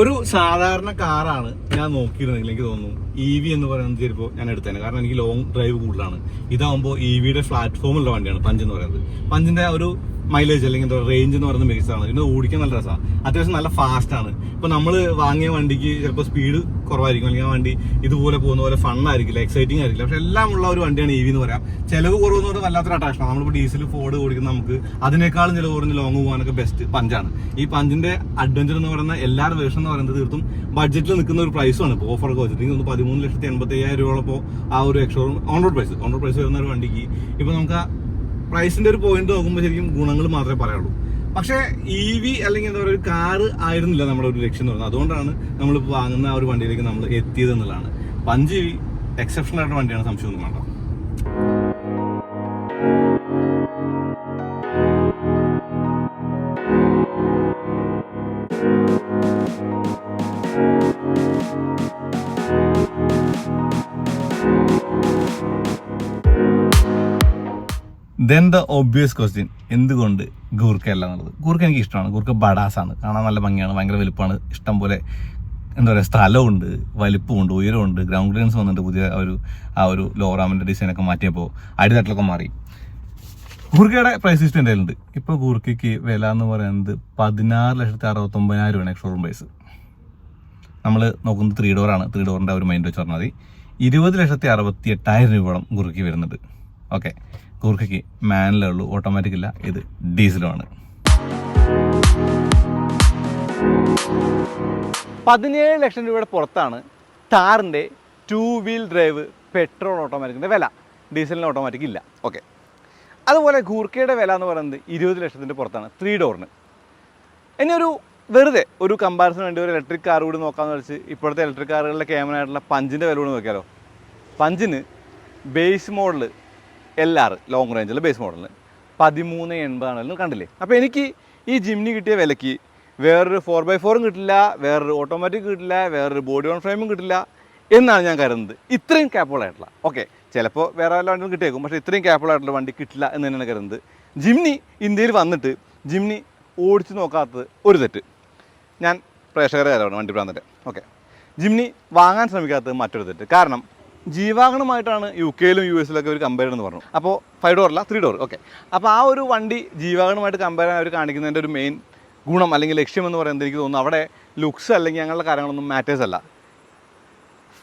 ഒരു സാധാരണ കാറാണ് ഞാൻ നോക്കിയിരുന്നെങ്കിൽ എനിക്ക് തോന്നുന്നു EV എന്ന് പറയുന്നത് ചിലപ്പോൾ ഞാൻ എടുത്തേനെ. കാരണം എനിക്ക് ലോങ് ഡ്രൈവ് കൂടുതലാണ്. ഇതാകുമ്പോൾ EVയുടെ പ്ലാറ്റ്ഫോമുള്ള വണ്ടിയാണ് പഞ്ച് എന്ന് പറയുന്നത്. പഞ്ചിന്റെ ഒരു മൈലേജ് അല്ലെങ്കിൽ എന്താ റേഞ്ച് എന്ന് പറയുന്നത് മികച്ചതാണ്. ഇതിന് ഓടിക്കാൻ നല്ല രസമാണ്, അത്യാവശ്യം നല്ല ഫാസ്റ്റാണ്. ഇപ്പോൾ നമ്മൾ വാങ്ങിയ വണ്ടിക്ക് ചിലപ്പോൾ സ്പീഡ് കുറവായിരിക്കും, അല്ലെങ്കിൽ ആ വണ്ടി ഇതുപോലെ പോകുന്ന പോലെ ഫണ്ണായിരിക്കില്ല, എക്സൈറ്റിംഗ് ആയിരിക്കില്ല. പക്ഷെ എല്ലാം ഉള്ള ഒരു വണ്ടിയാണ് EV എന്ന് പറയാം. ചിലവ് കുറവെന്ന് പറഞ്ഞാൽ വല്ലാത്തൊരു അട്രാക്ഷനാണ്. നമ്മളിപ്പോൾ ഡീസൽ ഫോർഡ് ഓടിക്കുന്ന നമുക്ക് അതിനേക്കാളും ചിലവ് കുറഞ്ഞ് ലോങ് പോകാനൊക്കെ ബെസ്റ്റ് പഞ്ചാണ്. ഈ പഞ്ചിന്റെ അഡ്വഞ്ചർ എന്ന് പറയുന്ന എല്ലാ വേർഷൻ എന്ന് പറയുന്നത് തീർത്തും ബഡ്ജറ്റിൽ നിൽക്കുന്ന ഒരു പ്രൈസുമാണ്. ഇപ്പോൾ ഓഫറൊക്കെ വെച്ചിട്ട് 13,85,000 രൂപയോളപ്പോൾ ആ ഒരു എക്സ്ഷോറൂം ഓൺ റോഡ് പ്രൈസ് വരുന്ന ഒരു വണ്ടിക്ക് ഇപ്പോൾ നമുക്ക് ആ പ്രൈസിന്റെ ഒരു പോയിന്റ് നോക്കുമ്പോൾ ശരിക്കും ഗുണങ്ങൾ മാത്രമേ പറയുള്ളൂ. പക്ഷേ EV അല്ലെങ്കിൽ എന്താ പറയുക, ഒരു കാറ് ആയിരുന്നില്ല നമ്മുടെ ഒരു ലക്ഷ്യം എന്ന് പറയുന്നത്. അതുകൊണ്ടാണ് നമ്മളിപ്പോൾ വാങ്ങുന്ന ആ ഒരു വണ്ടിയിലേക്ക് നമ്മൾ എത്തിയത് എന്നുള്ളതാണ്. പഞ്ച് EV എക്സെപ്ഷണൽ ആയിട്ടുള്ള വണ്ടിയാണ്, സംശയമൊന്നും വേണ്ട. ദെൻ ദ ഒബ്വിയസ് ക്വസ്റ്റ്യൻ, എന്തുകൊണ്ട് ഗൂർക്ക അല്ല എന്നുള്ളത്. ഗൂർക്ക എനിക്ക് ഇഷ്ടമാണ്. ഗൂർക്ക ബഡാസാണ്, കാണാൻ നല്ല ഭംഗിയാണ്, ഭയങ്കര വലുപ്പമാണ്, ഇഷ്ടം പോലെ എന്താ പറയുക സ്ഥലമുണ്ട്, വലിപ്പമുണ്ട്, ഉയരമുണ്ട്, ഗ്രൗണ്ട് ക്ലിയറൻസ് വന്നിട്ട് പുതിയ ആ ഒരു ലോറാമിൻ്റെ ഡിസൈനൊക്കെ മാറ്റിയപ്പോൾ അടിത്തട്ടിലൊക്കെ മാറി. ഗൂർക്കയുടെ പ്രൈസ് ലിസ്റ്റ് എൻ്റെ കയ്യിലുണ്ട്. ഇപ്പോൾ ഗൂർക്കയ്ക്ക് വില എന്ന് പറയുന്നത് 16,69,000 രൂപയാണ് എക്സ്ഷോറൂം പ്രൈസ്. നമ്മൾ നോക്കുന്നത് 3 ഡോറാണ്. 3 ഡോറിൻ്റെ ഒരു മൈൻഡ് വെച്ച് പറഞ്ഞാൽ മതി. 20,68,000 രൂപയോളം ഗൂർക്കയ്ക്ക് വരുന്നുണ്ട്. ഓക്കെ, ഗൂർക്കയ്ക്ക് മാനുവലേ ഉള്ളൂ, ഓട്ടോമാറ്റിക് ഇല്ല. ഇത് ഡീസലുമാണ്. 17 ലക്ഷം രൂപയുടെ പുറത്താണ് താറിൻ്റെ 2 വീൽ ഡ്രൈവ് പെട്രോൾ ഓട്ടോമാറ്റിക്കിൻ്റെ വില. ഡീസലിന് ഓട്ടോമാറ്റിക് ഇല്ല. ഓക്കെ, അതുപോലെ ഗൂർക്കയുടെ വില എന്ന് പറയുന്നത് 20 ലക്ഷത്തിൻ്റെ പുറത്താണ് 3 ഡോറിന്. ഇനി വെറുതെ ഒരു കമ്പാരിസൺ വേണ്ടി ഒരു ഇലക്ട്രിക് കാർ കൂടി നോക്കാമെന്ന് വെച്ച് ഇപ്പോഴത്തെ ഇലക്ട്രിക് കാറുകളിലെ ക്യാമറയായിട്ടുള്ള പഞ്ചിൻ്റെ വില കൂടി നോക്കിയാലോ. പഞ്ചിന് ബേസ് മോഡൽ LR ലോങ് റേഞ്ചിൽ ബേസ് മോഡലിന് 1380 കണ്ടില്ലേ. അപ്പോൾ എനിക്ക് ഈ ജിംനി കിട്ടിയ വിലയ്ക്ക് വേറൊരു 4x4 കിട്ടില്ല, വേറൊരു ഓട്ടോമാറ്റിക് കിട്ടില്ല, വേറൊരു ബോഡി ഓൺ ഫ്രെയിമും കിട്ടില്ല എന്നാണ് ഞാൻ കരുതുന്നത്. ഇത്രയും ക്യാപ്പബിൾ ആയിട്ടുള്ള, ഓക്കെ ചിലപ്പോൾ വേറെ വല്ല വണ്ടിയും കിട്ടിയേക്കും, പക്ഷേ ഇത്രയും ക്യാപ്പബിൾ ആയിട്ടുള്ള വണ്ടി കിട്ടില്ല എന്ന് തന്നെയാണ് കരുതുന്നത്. ജിംനി ഇന്ത്യയിൽ വന്നിട്ട് ജിംനി ഓടിച്ച് നോക്കാത്തത് ഒരു തെറ്റ്. ഞാൻ പ്രേക്ഷകരെ കാര്യമാണ് വണ്ടി പ്രാന്തൻ്റെ. ഓക്കെ, ജിംനി വാങ്ങാൻ ശ്രമിക്കാത്തത് മറ്റൊരു തെറ്റ്. കാരണം ജീവാഗണമായിട്ടാണ് UK യിലും US യിലൊക്കെ അവർ കമ്പയർ എന്ന് പറഞ്ഞു. അപ്പോൾ 5 ഡോറല്ല 3 ഡോർ. ഓക്കെ, അപ്പോൾ ആ ഒരു വണ്ടി ജീവാഗണമായിട്ട് കമ്പയർ ചെയ്യാൻ അവർ കാണിക്കുന്നതിൻ്റെ ഒരു മെയിൻ ഗുണം അല്ലെങ്കിൽ ലക്ഷ്യം എന്ന് പറയുന്നത് എനിക്ക് തോന്നുന്നു അവിടെ ലുക്സ് അല്ലെങ്കിൽ അങ്ങനെയുള്ള കാര്യങ്ങളൊന്നും മാറ്റേഴ്സ് അല്ല,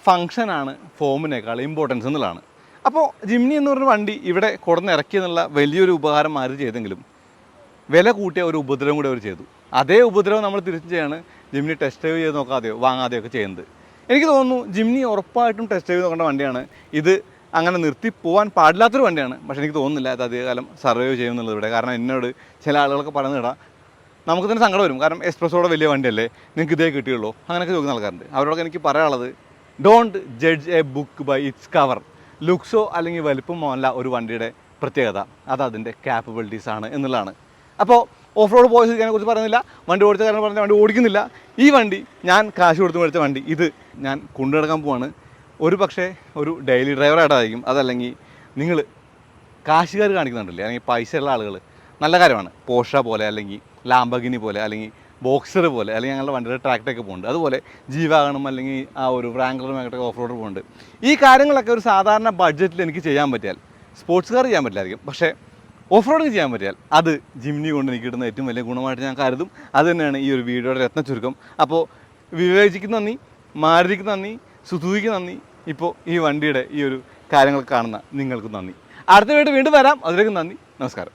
ഫങ്ഷനാണ് ഫോമിനേക്കാൾ ഇമ്പോർട്ടൻസ് എന്നുള്ളതാണ്. അപ്പോൾ ജിംനി എന്ന് പറഞ്ഞ വണ്ടി ഇവിടെ കൊടുന്നിറക്കി എന്നുള്ള വലിയൊരു ഉപകാരം ആര് ചെയ്തെങ്കിലും വില കൂട്ടിയ ഒരു ഉപദ്രവം കൂടി അവർ ചെയ്തു. അതേ ഉപദ്രവം നമ്മൾ തിരിച്ചു ചെയ്യാണ് ജിംനി ടെസ്റ്റ് ഡ്രൈവ് ചെയ്ത് നോക്കാതെയോ വാങ്ങാതെയോ ഒക്കെ ചെയ്യുന്നത്. എനിക്ക് തോന്നുന്നു ജിംനി ഉറപ്പായിട്ടും ടെസ്റ്റ് ഡ്രൈവ് നോക്കേണ്ട വണ്ടിയാണ്. ഇത് അങ്ങനെ നിർത്തി പോകാൻ പാടില്ലാത്തൊരു വണ്ടിയാണ്. പക്ഷേ എനിക്ക് തോന്നുന്നില്ല അത് അധികകാലം സർവൈവ് ചെയ്യുമെന്നുള്ളത് ഇവിടെ. കാരണം എന്നോട് ചില ആളുകളൊക്കെ പറഞ്ഞു കേട്ടാ നമുക്ക് തന്നെ സങ്കടം വരും. കാരണം എക്സ്പ്രസോടെ വലിയ വണ്ടിയല്ലേ, നിങ്ങൾക്ക് ഇതേ കിട്ടിയുള്ളൂ, അങ്ങനെയൊക്കെ ചോദിക്കുന്ന ആൾക്കാരുണ്ട്. അവരോടൊക്കെ എനിക്ക് പറയാനുള്ളത്, don't judge a book by its cover. ലുക്സോ അല്ലെങ്കിൽ വലിപ്പമോ അല്ല ഒരു വണ്ടിയുടെ പ്രത്യേകത, അത് അതിൻ്റെ ക്യാപ്പബിലിറ്റീസ് ആണ് എന്നുള്ളതാണ്. അപ്പോൾ ഓഫ് റോഡ് പോയ കുറിച്ച് പറയുന്നില്ല, വണ്ടി ഓടിച്ച കാരണം പറഞ്ഞ വണ്ടി ഓടിക്കുന്നില്ല. ഈ വണ്ടി ഞാൻ കാശ് കൊടുത്ത് മേടിച്ച വണ്ടി, ഇത് ഞാൻ കൊണ്ടുനടക്കാൻ പോവാണ്. ഒരു പക്ഷേ ഒരു ഡെയിലി ഡ്രൈവറായിട്ടായിരിക്കും, അതല്ലെങ്കിൽ നിങ്ങൾ കാശുകാർ കാണിക്കുന്നുണ്ടല്ലേ, അല്ലെങ്കിൽ പൈസയുള്ള ആളുകൾ, നല്ല കാര്യമാണ്. പോർഷ പോലെ, അല്ലെങ്കിൽ ലാംബോർഗിനി പോലെ, അല്ലെങ്കിൽ ബോക്സർ പോലെ, അല്ലെങ്കിൽ ഞങ്ങളുടെ വണ്ടിയുടെ ട്രാക്ടൊക്കെ പോകുന്നുണ്ട്. അതുപോലെ ജീവാഗണും അല്ലെങ്കിൽ ആ ഒരു വ്രാംഗ്ലറുമായിട്ടൊക്കെ ഓഫ് റോഡ് പോകുന്നുണ്ട്. ഈ കാര്യങ്ങളൊക്കെ ഒരു സാധാരണ ബഡ്ജറ്റിൽ എനിക്ക് ചെയ്യാൻ പറ്റിയാൽ, സ്പോർട്സ് കാർ ചെയ്യാൻ പറ്റില്ലായിരിക്കും, പക്ഷേ ഓഫ് റോഡിങ് ചെയ്യാൻ പറ്റിയാൽ അത് ജിംനി കൊണ്ട് എനിക്ക് കിട്ടുന്ന ഏറ്റവും വലിയ ഗുണമായിട്ട് ഞാൻ കരുതും. അത് തന്നെയാണ് ഈ ഒരു വീഡിയോയുടെ രത്ന ചുരുക്കം. അപ്പോൾ വിവേചിക്ക് നന്ദി, മാരുതിക്ക് നന്ദി, സുസുക്കിക്ക് നന്ദി, ഇപ്പോൾ ഈ വണ്ടിയുടെ ഈ ഒരു കാര്യങ്ങൾ കാണുന്ന നിങ്ങൾക്ക് നന്ദി. അടുത്ത വീണ്ടും വരാം. അതിലേക്ക് നന്ദി, നമസ്കാരം.